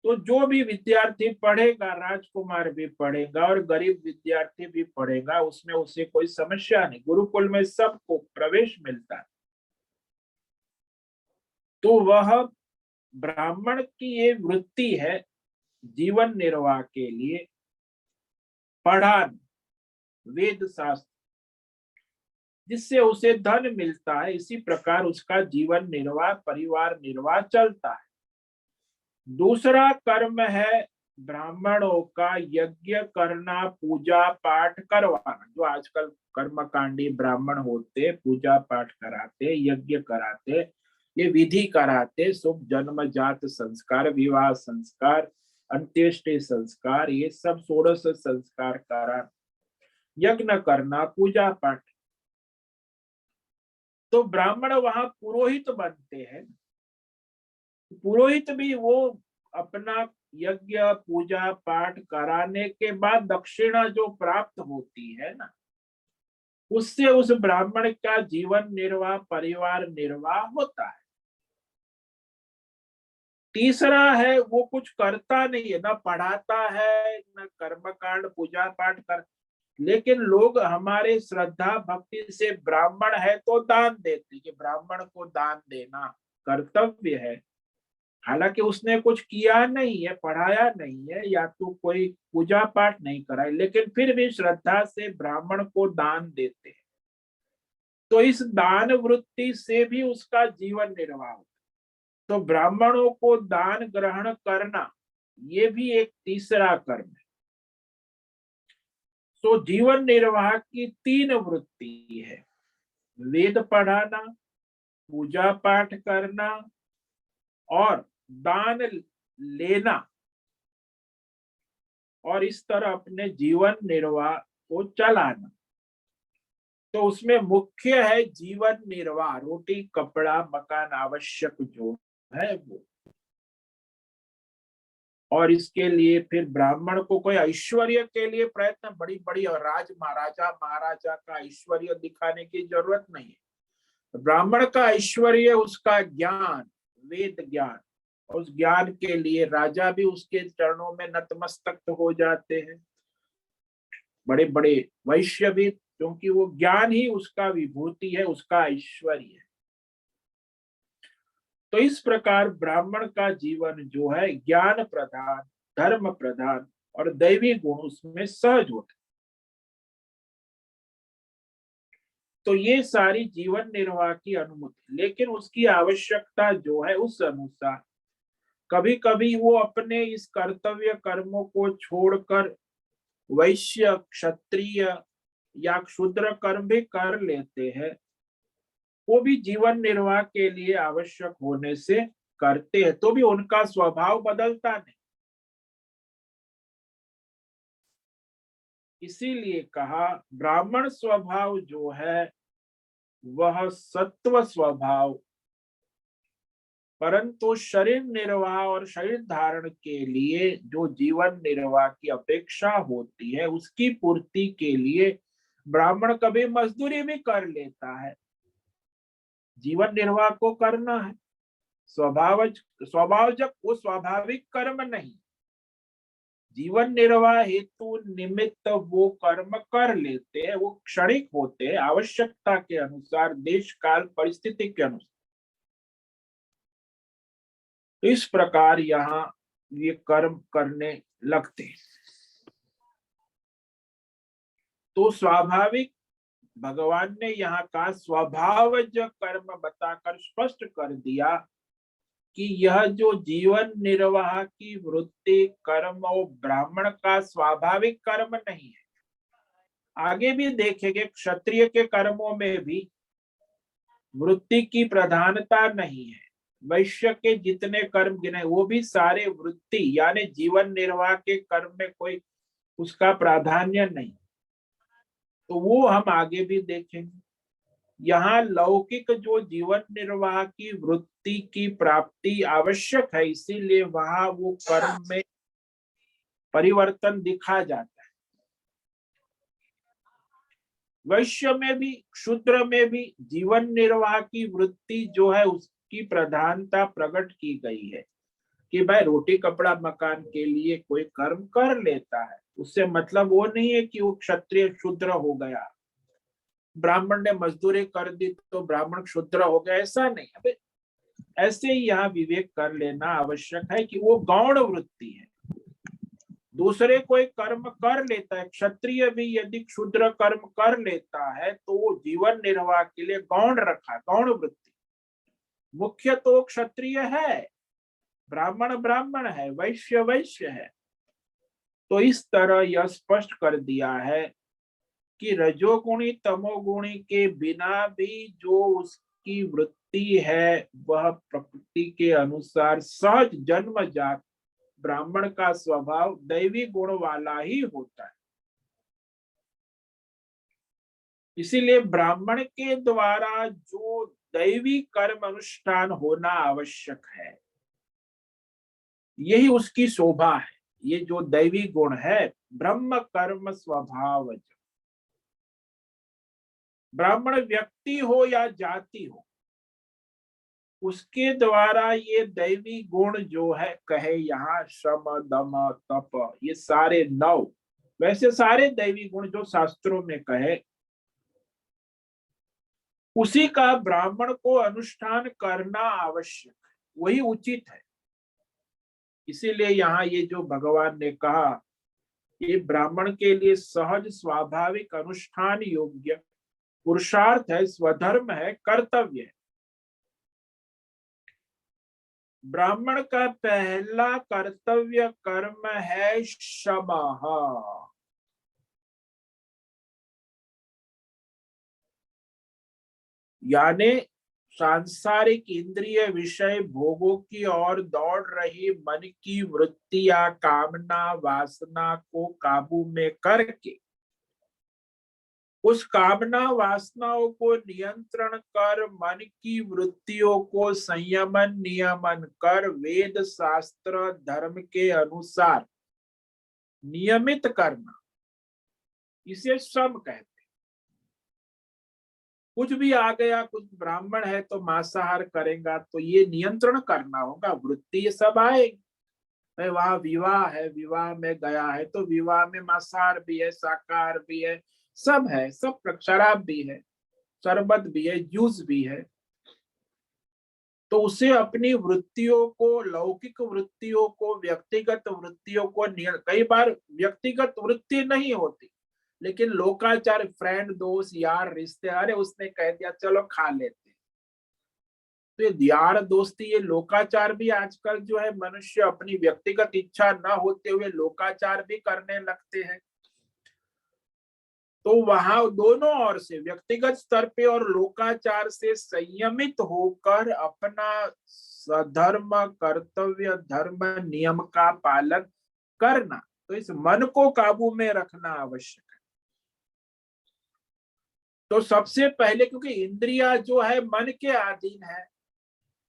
तो जो भी विद्यार्थी पढ़ेगा, राजकुमार भी पढ़ेगा और गरीब विद्यार्थी भी पढ़ेगा, उसमें उसे कोई समस्या नहीं। गुरुकुल में सबको प्रवेश मिलता है। तो वह ब्राह्मण की ये वृत्ति है जीवन निर्वाह के लिए पढ़ाना वेद शास्त्र, जिससे उसे धन मिलता है। इसी प्रकार उसका जीवन निर्वाह, परिवार निर्वाह चलता है। दूसरा कर्म है ब्राह्मणों का यज्ञ करना, पूजा पाठ करवाना। जो आजकल कर्मकांडी ब्राह्मण होते, पूजा पाठ कराते, यज्ञ कराते, ये विधि कराते, शुभ जन्मजात संस्कार, विवाह संस्कार, अंत्येष्टि संस्कार, ये सब 16 संस्कार करा, यज्ञ करना, पूजा पाठ। तो ब्राह्मण वहां पुरोहित बनते हैं। पुरोहित भी वो अपना यज्ञ पूजा पाठ कराने के बाद दक्षिणा जो प्राप्त होती है ना, उससे उस ब्राह्मण का जीवन निर्वाह, परिवार निर्वाह होता है। तीसरा है वो कुछ करता नहीं है, न पढ़ाता है, न कर्मकांड पूजा पाठ कर, लेकिन लोग हमारे श्रद्धा भक्ति से ब्राह्मण है तो दान देते, कि ब्राह्मण को दान देना कर्तव्य है। हालांकि उसने कुछ किया नहीं है, पढ़ाया नहीं है, या तो कोई पूजा पाठ नहीं कराई, लेकिन फिर भी श्रद्धा से ब्राह्मण को दान देते हैं। तो इस दान वृत्ति से भी उसका जीवन निर्वाह होता है। तो ब्राह्मणों को दान ग्रहण करना, ये भी एक तीसरा कर्म है। तो जीवन निर्वाह की 3 वृत्ति है: वेद पढ़ाना, पूजा पाठ करना और दान लेना, और इस तरह अपने जीवन निर्वाह को चलाना। तो उसमें मुख्य है जीवन निर्वाह, रोटी कपड़ा मकान आवश्यक जो है वो। और इसके लिए फिर ब्राह्मण को कोई ऐश्वर्य के लिए प्रयत्न, बड़ी बड़ी और महाराजा का ऐश्वर्य दिखाने की जरूरत नहीं है। ब्राह्मण का ऐश्वर्य उसका ज्ञान, वेद ज्ञान, और उस ज्ञान के लिए राजा भी उसके चरणों में नतमस्तक हो जाते हैं, बड़े बड़े वैश्य भी, क्योंकि वो ज्ञान ही उसका विभूति है, उसका ऐश्वर्य है। तो इस प्रकार ब्राह्मण का जीवन जो है ज्ञान प्रधान, धर्म प्रधान और दैवी गुण उसमें सहज होते। तो ये सारी जीवन निर्वाह की अनुमति, लेकिन उसकी आवश्यकता जो है उस अनुसार कभी कभी वो अपने इस कर्तव्य कर्मों को छोड़कर वैश्य, क्षत्रिय या क्षुद्र कर्म भी कर लेते हैं। वो भी जीवन निर्वाह के लिए आवश्यक होने से करते हैं, तो भी उनका स्वभाव बदलता नहीं। इसीलिए कहा ब्राह्मण स्वभाव जो है वह सत्व स्वभाव, परंतु शरीर निर्वाह और शरीर धारण के लिए जो जीवन निर्वाह की अपेक्षा होती है, उसकी पूर्ति के लिए ब्राह्मण कभी मजदूरी भी कर लेता है। जीवन निर्वाह को करना है, स्वभावजक, वो स्वाभाविक कर्म नहीं, जीवन निर्वाह हेतु निमित्त वो कर्म कर लेते हैं, वो क्षणिक होते हैं, आवश्यकता के अनुसार, देश काल परिस्थिति के अनुसार। तो इस प्रकार यहाँ ये कर्म करने लगते हैं। तो स्वाभाविक, भगवान ने यहाँ का स्वभावज कर्म बताकर स्पष्ट कर दिया कि यह जो जीवन निर्वाह की वृत्ति कर्म वो ब्राह्मण का स्वाभाविक कर्म नहीं है। आगे भी देखेंगे क्षत्रिय के कर्मों में भी वृत्ति की प्रधानता नहीं है। वैश्य के जितने कर्म गिने वो भी सारे वृत्ति यानी जीवन निर्वाह के कर्म में कोई उसका प्राधान्य नहीं। तो वो हम आगे भी देखेंगे। यहाँ लौकिक जो जीवन निर्वाह की वृत्ति की प्राप्ति आवश्यक है, इसीलिए वहां वो कर्म में परिवर्तन दिखा जाता है। वैश्य में भी शूद्र में भी जीवन निर्वाह की वृत्ति जो है उसकी प्रधानता प्रकट की गई है कि भाई रोटी कपड़ा मकान के लिए कोई कर्म कर लेता है, उससे मतलब वो नहीं है कि वो क्षत्रिय शूद्र हो गया। ब्राह्मण ने मजदूरी कर दी तो ब्राह्मण शूद्र हो गया, ऐसा नहीं। अबे ऐसे ही यहाँ विवेक कर लेना आवश्यक है कि वो गौण वृत्ति है। दूसरे कोई कर्म कर लेता है, क्षत्रिय भी यदि क्षुद्र कर्म कर लेता है तो वो जीवन निर्वाह के लिए गौण रखा, गौण वृत्ति। मुख्य तो क्षत्रिय है, ब्राह्मण ब्राह्मण है, वैश्य वैश्य है। तो इस तरह यह स्पष्ट कर दिया है कि रजोगुणी तमोगुणी के बिना भी जो उसकी वृत्ति है वह प्रकृति के अनुसार सहज जन्मजात ब्राह्मण का स्वभाव दैवी गुण वाला ही होता है। इसीलिए ब्राह्मण के द्वारा जो दैवी कर्म अनुष्ठान होना आवश्यक है, यही उसकी शोभा है। ये जो दैवी गुण है, ब्रह्म कर्म स्वभाव, ब्राह्मण व्यक्ति हो या जाति हो, उसके द्वारा ये दैवी गुण जो है, कहे यहाँ श्रम दम तप, ये सारे 9 वैसे सारे दैवी गुण जो शास्त्रों में कहे, उसी का ब्राह्मण को अनुष्ठान करना आवश्यक है, वही उचित है। इसीलिए यहाँ ये जो भगवान ने कहा, ये ब्राह्मण के लिए सहज स्वाभाविक अनुष्ठान योग्य पुरुषार्थ है, स्वधर्म है, कर्तव्य है। ब्राह्मण का पहला कर्तव्य कर्म है शमः, यानी सांसारिक इंद्रिय विषय भोगों की ओर दौड़ रही मन की वृत्ति या कामना वासना को काबू में करके उस कामना वासनाओं को नियंत्रण कर मन की वृत्तियों को संयमन नियमन कर वेद शास्त्र धर्म के अनुसार नियमित करना, इसे श्रम कहते। कुछ भी आ गया, कुछ ब्राह्मण है तो मांसाहार करेगा, तो ये नियंत्रण करना होगा, वृत्ति ये सब आएगी। वहां विवाह है, विवाह में गया है तो विवाह में मांसाहार भी है, शाकाहार भी है, सब है, सब शराब भी है, शरबत भी है, जूस भी है। तो उसे अपनी वृत्तियों को, लौकिक वृत्तियों को, व्यक्तिगत वृत्तियों को, कई बार व्यक्तिगत वृत्ति नहीं होती लेकिन लोकाचार, फ्रेंड दोस्त यार रिश्ते, अरे उसने कह दिया चलो खा लेते। तो ये यार दोस्ती, ये लोकाचार भी आजकल जो है, मनुष्य अपनी व्यक्तिगत इच्छा न होते हुए लोकाचार भी करने लगते हैं। तो वहां दोनों ओर से, व्यक्तिगत स्तर पे और लोकाचार से संयमित होकर अपना सधर्म कर्तव्य धर्म नियम का पालन करना, तो इस मन को काबू में रखना आवश्यक है। तो सबसे पहले, क्योंकि इंद्रिया जो है मन के अधीन है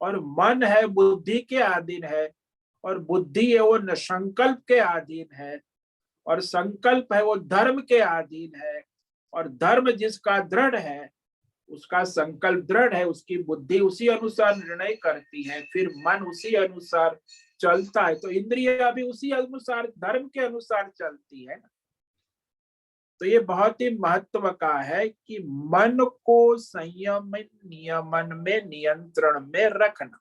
और मन है बुद्धि के अधीन है और बुद्धि है वो संकल्प के अधीन है और संकल्प है वो धर्म के अधीन है और धर्म जिसका दृढ़ है, उसका संकल्प दृढ़ है, उसकी बुद्धि उसी अनुसार निर्णय करती है, फिर मन उसी अनुसार चलता है, तो इंद्रिया भी उसी अनुसार धर्म के अनुसार चलती है। तो ये बहुत ही महत्व का है कि मन को संयम नियमन में, नियंत्रण में रखना,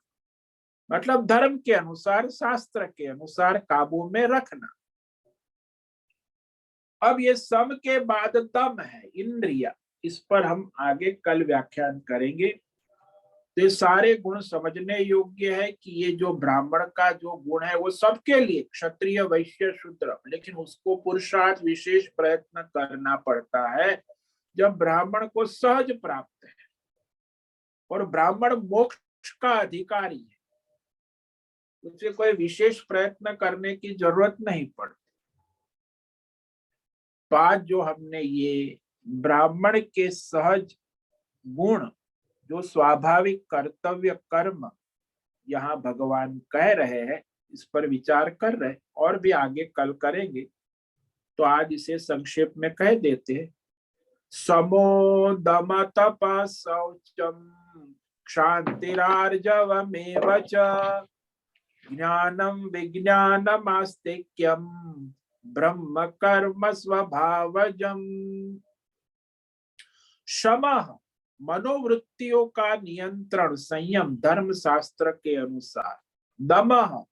मतलब धर्म के अनुसार, शास्त्र के अनुसार काबू में रखना। अब ये सम के बाद दम है, इंद्रिया, इस पर हम आगे कल व्याख्यान करेंगे। तो ये सारे गुण समझने योग्य है कि ये जो ब्राह्मण का जो गुण है वो सबके लिए, क्षत्रिय वैश्य शूद्र, लेकिन उसको पुरुषार्थ विशेष प्रयत्न करना पड़ता है जब ब्राह्मण को सहज प्राप्त है। और ब्राह्मण मोक्ष का अधिकारी है, उसे कोई विशेष प्रयत्न करने की जरूरत नहीं पड़ती। तो आज जो हमने ये ब्राह्मण के सहज गुण, जो स्वाभाविक कर्तव्य कर्म यहाँ भगवान कह रहे हैं, इस पर विचार कर रहे, और भी आगे कल करेंगे। तो आज इसे संक्षेप में कह देते हैं। समो दम तप शौचम क्षांतिरार्जवमेव च ज्ञानम विज्ञानम आस्तिक्यम ब्रह्म कर्म स्वभावजम। शमः मनोवृत्तियों का नियंत्रण संयम धर्म शास्त्र के अनुसार। दमः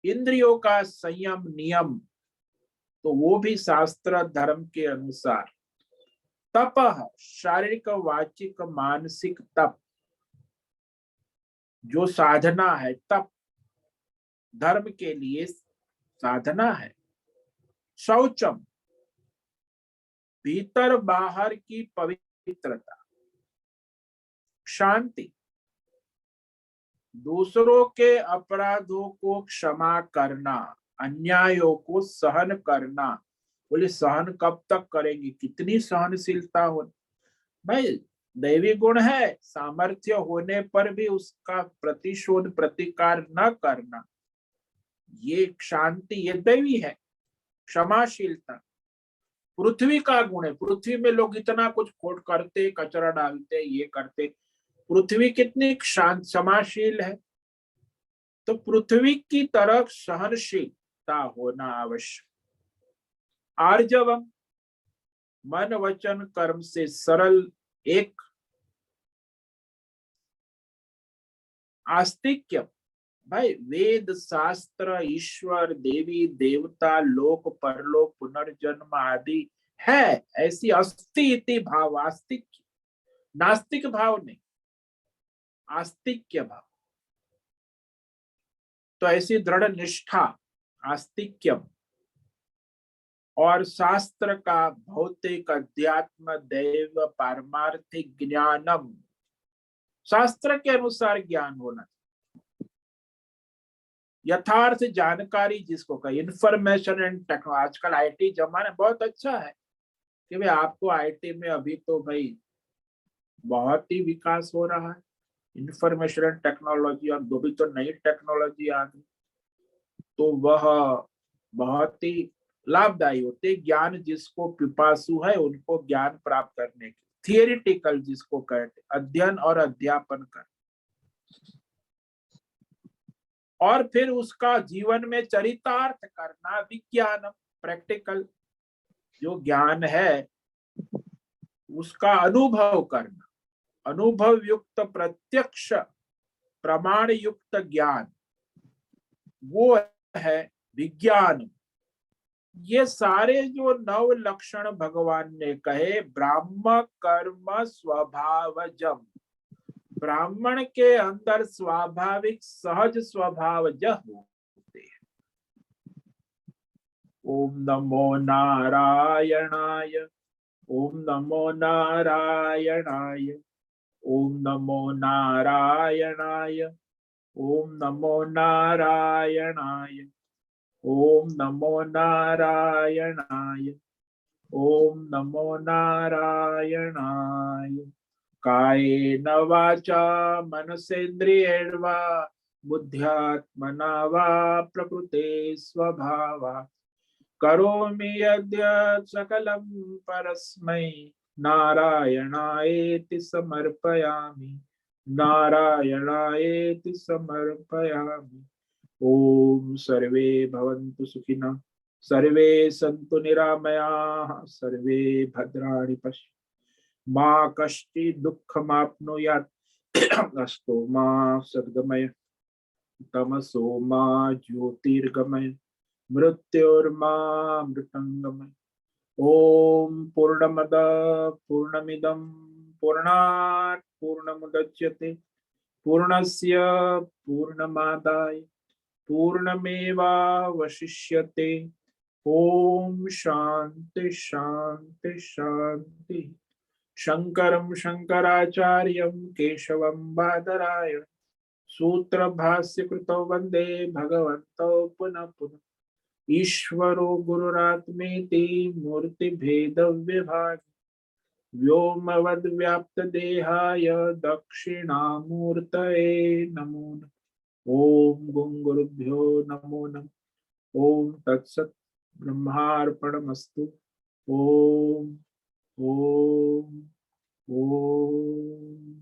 इंद्रियों का संयम नियम, तो वो भी शास्त्र धर्म के अनुसार। तपः शारीरिक वाचिक मानसिक तप, जो साधना है, तप धर्म के लिए साधना है। शौचम भीतर बाहर की पवित्रता। शांति दूसरों के अपराधों को क्षमा करना, अन्यायों को सहन करना। बोले सहन कब तक करेंगे, कितनी सहनशीलता हो। भाई दैवी गुण है, सामर्थ्य होने पर भी उसका प्रतिशोध प्रतिकार न करना, ये शांति, ये दैवी है। क्षमाशीलता पृथ्वी का गुण है। पृथ्वी में लोग इतना कुछ खोट करते, कचरा डालते, ये करते, पृथ्वी कितनी शांत क्षमाशील है। तो पृथ्वी की तरह सहनशीलता होना आवश्यक। आर्जवम मन वचन कर्म से सरल एक। आस्तिक्य भाई वेद शास्त्र ईश्वर देवी देवता लोक परलोक पुनर्जन्म आदि है, ऐसी अस्ति इति भाव। आस्तिक्य नास्तिक भाव नहीं, आस्तिक्य भाव। तो ऐसी दृढ़ निष्ठा आस्तिक्यम। और शास्त्र का भौतिक अध्यात्म दैव पारमार्थिक ज्ञानम, शास्त्र के अनुसार ज्ञान होना, यथार्थ जानकारी जिसको कहे, इंफॉर्मेशन एंड टेक्नोलॉजी। आजकल आईटी जमाना बहुत अच्छा है कि भाई आपको आईटी में अभी तो भाई बहुत ही विकास हो रहा है, इंफॉर्मेशन एंड टेक्नोलॉजी। और दो भी तो नई टेक्नोलॉजी आ गई, तो वह बहुत ही लाभदायी होते। ज्ञान जिसको पिपासु है उनको ज्ञान प्राप्त करने की, थियरिटिकल जिसको कहते, अध्ययन और अध्यापन कर, और फिर उसका जीवन में चरितार्थ करना, विज्ञान प्रैक्टिकल जो ज्ञान है उसका अनुभव करना, अनुभव युक्त प्रत्यक्ष प्रमाण युक्त ज्ञान, वो है विज्ञान। ये सारे जो 9 लक्षण भगवान ने कहे, ब्राह्म कर्म स्वभावजम, ब्राह्मण के अंदर स्वाभाविक सहज स्वभावज होते हैं। ओम नमो नारायणाय, ओम नमो नारायणाय, ओम नमो नारायणाय, ओम नमो नारायणाय, ओम नमो नारायणाय, ओम नमो नारायणाय। कायेन वाचा मनसेन्द्रियैर्वा बुद्ध्यात्मना वा प्रकृते स्वभावात् करोमि यद्यत् सकलं परस्मै नारायणायेति समर्पयामि, नारायणायेति समर्पयामि। ओम सर्वे भवन्तु सुखिनः, सर्वे सन्तु निरामयाः, सर्वे भद्राणि पश्यन्तु, मा कश्चित् दुःखमाप्नुयात्। अस्तु मा सद्गमय, तमसो मा ज्योतिर्गमय, मृत्योर्मा मृतंगमय। ओम पूर्णमद पूर्णमिदं पूर्णात् पूर्णमुदच्यते पूर्णस्य पूर्णमादाय पूर्णमेवावशिष्यते। ओम शांति शांति शांति। शंकरं शंकराचार्यं केशवं बादरायण सूत्र भाष्य कृतौ वंदे भगवन्तौ पुनः पुनः। ईश्वरो गुरुरात्मेति मूर्ति भेद विभाग व्योमवद् व्याप्त देहाय दक्षिणामूर्तये नमो नमः। ओम गुं गुरुभ्यो नमो नमः। ओम तत्सत् ब्रह्मार्पणमस्तु। ओम ओम ओम।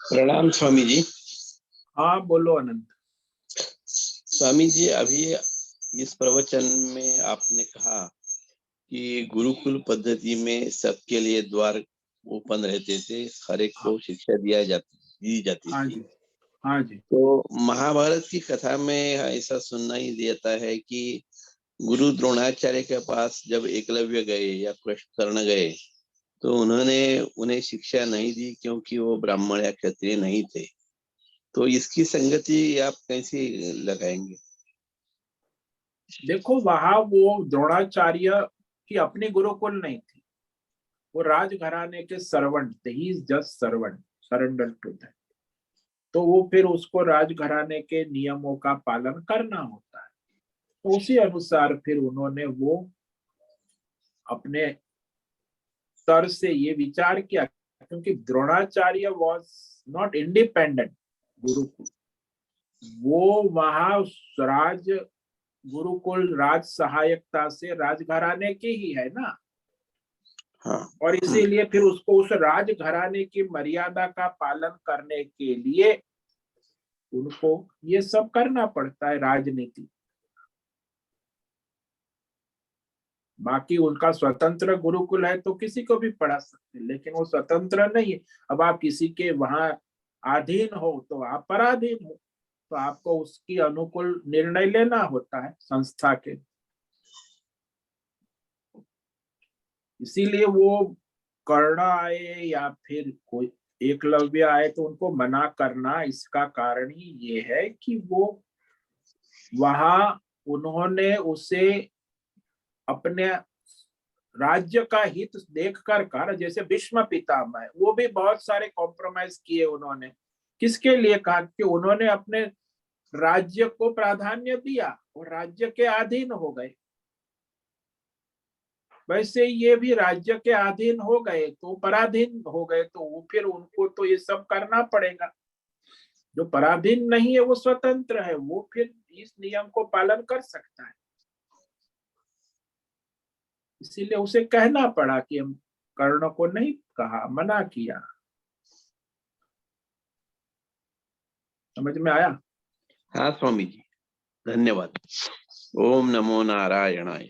प्रणाम स्वामी जी। हाँ बोलो अनंत। स्वामी जी, अभी इस प्रवचन में आपने कहा कि गुरुकुल पद्धति में सबके लिए द्वार ओपन रहते थे, हर एक को शिक्षा दी जाती हाँ थी। जी, हाँ जी। तो महाभारत की कथा में ऐसा सुनना ही देता है कि गुरु द्रोणाचार्य के पास जब एकलव्य गए या कृष्ण कर्ण गए तो उन्होंने उन्हें शिक्षा नहीं दी, क्योंकि वो ब्राह्मण या क्षत्रिय नहीं थे। तो इसकी संगति आप कैसे लगाएंगे? देखो वहां वो द्रोणाचार्य की अपनी गुरुकुल नहीं थी, वो राजघराने के सर्वेंट थे। He is just servant, surrender to that. तो वो फिर उसको राजघराने के नियमों का पालन करना होता है। तो उसी अनुसार फिर उन्होंने वो अपने स्तर से ये विचार किया, क्योंकि Dronacharya was not independent Gurukul, वो वहां राज गुरुकुल राज सहायकता से राजघराने के ही है ना। हाँ। और इसीलिए फिर उसको उस राजघराने की मर्यादा का पालन करने के लिए उनको ये सब करना पड़ता है, राजनीति। बाकी उनका स्वतंत्र गुरुकुल है तो किसी को भी पढ़ा सकते, लेकिन वो स्वतंत्र नहीं है। अब आप किसी के वहां अधीन हो तो आप पराधीन हो, तो आपको उसकी अनुकूल निर्णय लेना होता है संस्था के। इसीलिए वो कर्ण आए या फिर कोई एकलव्य आए तो उनको मना करना, इसका कारण ही ये है कि वो वहां उन्होंने उसे अपने राज्य का हित देखकर कर, जैसे भीष्म पितामह, वो भी बहुत सारे कॉम्प्रोमाइज किए उन्होंने। किसके लिए? कहा कि उन्होंने अपने राज्य को प्राधान्य दिया और राज्य के अधीन हो गए। वैसे ये भी राज्य के अधीन हो गए तो पराधीन हो गए, तो वो फिर उनको तो ये सब करना पड़ेगा। जो पराधीन नहीं है वो स्वतंत्र है, वो फिर इस नियम को पालन कर सकता है। इसीलिए उसे कहना पड़ा कि हम कर्ण को नहीं कहा, मना किया। समझ में आया? हाँ स्वामी जी, धन्यवाद। ओम नमो नारायणाय।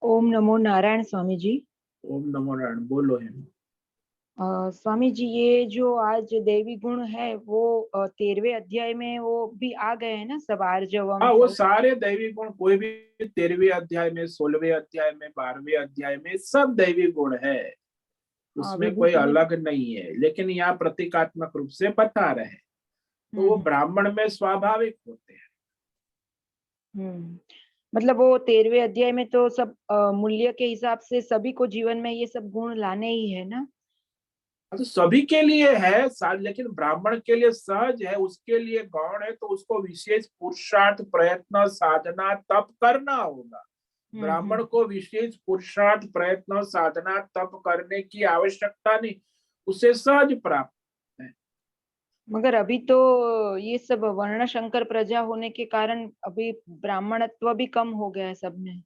ओम नमो नारायण स्वामी जी। ओम नमो नारायण। बोलो है। स्वामी जी, ये जो आज देवी गुण है वो 13वें अध्याय में वो भी आ गए हैं ना, सब आर्जवम हाँ, वो सब। सारे दैवी गुण कोई भी 13वें अध्याय में, 16वें अध्याय में, 12वें अध्याय में सब दैवी गुण है, हाँ, उसमें कोई विभूति में। अलग नहीं है। लेकिन यहाँ प्रतीकात्मक रूप से बता रहे हैं, तो वो ब्राह्मण में स्वाभाविक होते हैं। मतलब वो 13वें अध्याय में तो सब मूल्य के हिसाब से सभी को जीवन में ये सब गुण लाने ही है ना। तो सभी के लिए है साथ, लेकिन ब्राह्मण के लिए सहज है, उसके लिए गौण है, तो उसको विशेष पुरुषार्थ प्रयत्न साधना तप करना होगा। ब्राह्मण को विशेष पुरुषार्थ प्रयत्न साधना तप करने की आवश्यकता नहीं, उसे सहज प्राप्त है। मगर अभी तो ये सब वर्ण शंकर प्रजा होने के कारण अभी ब्राह्मणत्व भी कम हो गया है सब में।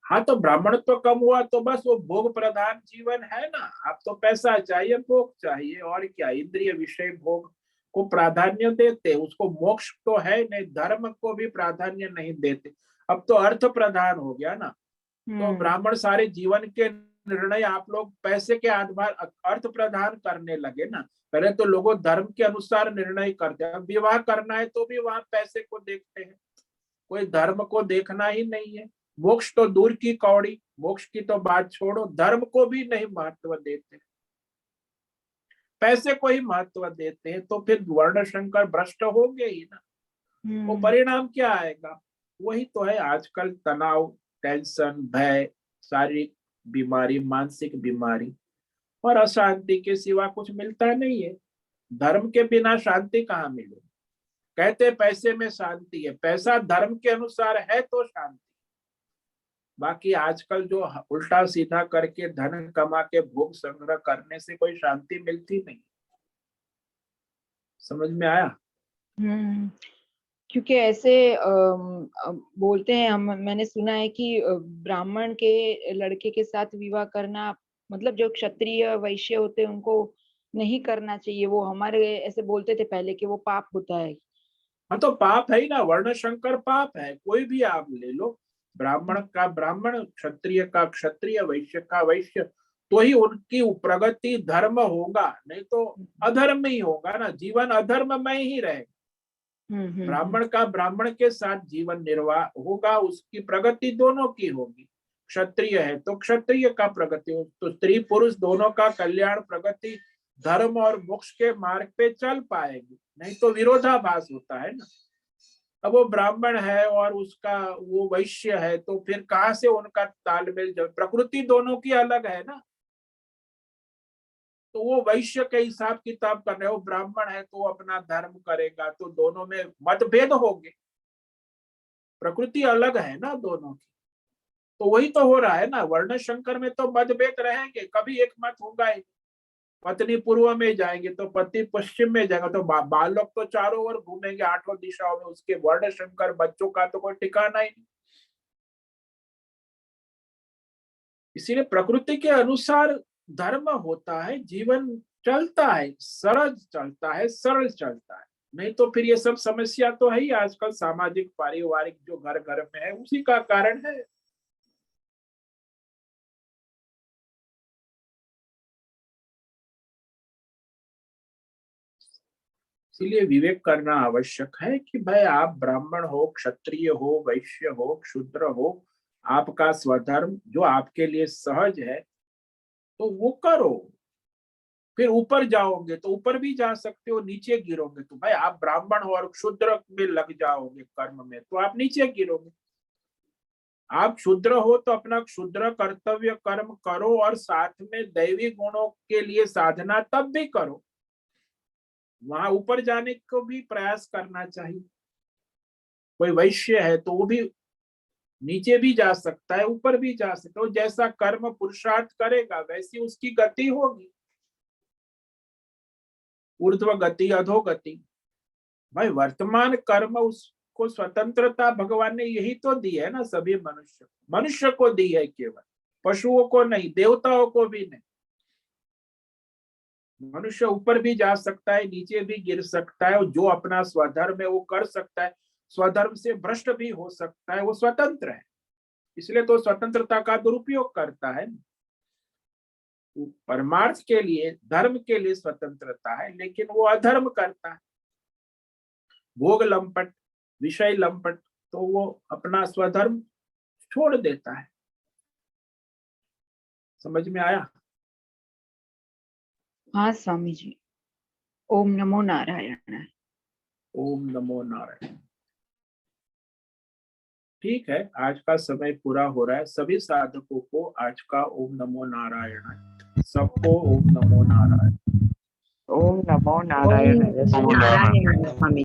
हाँ, तो ब्राह्मण तो कम हुआ तो बस वो भोग प्रधान जीवन है ना। आप तो पैसा चाहिए, भोग चाहिए, और क्या, इंद्रिय विषय भोग को प्राधान्य देते, उसको मोक्ष तो है नहीं, धर्म को भी प्राधान्य नहीं देते। अब तो अर्थ प्रधान हो गया ना। तो ब्राह्मण सारे जीवन के निर्णय आप लोग पैसे के आधार अर्थ प्रदान करने लगे ना। पहले तो लोगों धर्म के अनुसार निर्णय करते हैं, अब विवाह करना है तो भी वहां पैसे को देखते हैं, कोई धर्म को देखना ही नहीं है। मोक्ष तो दूर की कौड़ी, मोक्ष की तो बात छोड़ो, धर्म को भी नहीं महत्व देते, पैसे को ही महत्व देते हैं, तो फिर वर्ण संकर भ्रष्ट हो गए ही ना। वो परिणाम क्या आएगा? वही तो है आजकल तनाव, टेंशन, भय, शारीरिक बीमारी, मानसिक बीमारी और अशांति के सिवा कुछ मिलता नहीं है। धर्म के बिना शांति कहाँ मिले? कहते पैसे में शांति है, पैसा धर्म के अनुसार है तो शांति। बाकी आजकल जो उल्टा सीधा करके धन कमा के भोग संग्रह करने से कोई शांति मिलती नहीं। समझ में आया? क्योंकि ऐसे बोलते हैं, हम मैंने सुना है कि ब्राह्मण के लड़के के साथ विवाह करना, मतलब जो क्षत्रिय वैश्य होते हैं उनको नहीं करना चाहिए। वो हमारे ऐसे बोलते थे पहले कि वो पाप होता है। हाँ तो पाप है ही ना, वर्ण संकर पाप है। कोई भी आप ले लो, ब्राह्मण का ब्राह्मण, क्षत्रिय का क्षत्रिय, वैश्य का वैश्य, तो ही उनकी प्रगति धर्म होगा, नहीं तो अधर्म ही होगा ना। जीवन अधर्म में ही रहेगा। ब्राह्मण का ब्राह्मण के साथ जीवन निर्वाह होगा, उसकी प्रगति दोनों की होगी। क्षत्रिय है तो क्षत्रिय का प्रगति हो, तो स्त्री पुरुष दोनों का कल्याण, प्रगति धर्म और मोक्ष के मार्ग पे चल पाएगी, नहीं तो विरोधाभास होता है ना। अब वो ब्राह्मण है और उसका वो वैश्य है, तो फिर कहाँ से उनका तालमेल? जब प्रकृति दोनों की अलग है ना, तो वो वैश्य के हिसाब किताब कर रहे हो, ब्राह्मण है तो अपना धर्म करेगा, तो दोनों में मतभेद होंगे। प्रकृति अलग है ना दोनों की, तो वही तो हो रहा है ना। वर्ण संकर में तो मतभेद रहेंगे, कभी एक मत होगा ही। पत्नी पूर्व में जाएंगे तो पति पश्चिम में जाएगा, तो बालक तो चारों ओर घूमेंगे, आठों दिशाओं में। उसके वर्ण संकर बच्चों का तो कोई ठिकाना ही नहीं। इसीलिए प्रकृति के अनुसार धर्म होता है, जीवन चलता है, सरल चलता है, सरल चलता है। नहीं तो फिर ये सब समस्या तो है ही आजकल, सामाजिक पारिवारिक जो घर घर में है, उसी का कारण है। इसीलिए विवेक करना आवश्यक है कि भाई आप ब्राह्मण हो, क्षत्रिय हो, वैश्य हो, शूद्र हो, आपका स्वधर्म जो आपके लिए सहज है तो वो करो। फिर ऊपर जाओगे तो ऊपर भी जा सकते हो, नीचे गिरोगे तो भाई आप ब्राह्मण हो और क्षुद्र में लग जाओगे कर्म में, तो आप नीचे गिरोगे। आप क्षुद्र हो तो अपना क्षुद्र कर्तव्य कर्म करो और साथ में दैवी गुणों के लिए साधना तब भी करो। वहां ऊपर जाने को भी प्रयास करना चाहिए। कोई वैश्य है तो वो भी नीचे भी जा सकता है, ऊपर भी जा सकता है। जैसा कर्म पुरुषार्थ करेगा वैसी उसकी गति होगी, ऊर्ध्व गति, अधोगति। भाई वर्तमान कर्म उसको स्वतंत्रता भगवान ने यही तो दी है ना, सभी मनुष्य को दी है, केवल पशुओं को नहीं, देवताओं को भी नहीं। मनुष्य ऊपर भी जा सकता है, नीचे भी गिर सकता है, और जो अपना स्वधर्म है वो कर सकता है। स्वधर्म से भ्रष्ट भी हो सकता है, वो स्वतंत्र है, इसलिए तो स्वतंत्रता का दुरुपयोग करता है। परमार्थ के लिए, धर्म के लिए स्वतंत्रता है, लेकिन वो अधर्म करता है, भोग लंपट, विषय लंपट, तो वो अपना स्वधर्म छोड़ देता है। समझ में आया? हाँ स्वामी जी। ओम नमो नारायण। ओम नमो नारायण। ठीक है, आज का समय पूरा हो रहा है। सभी साधकों को आज का ओम नमो नारायण। सबको ओम नमो नारायण। ओम नमो नारायण। ओम नमो नारायण स्वामी।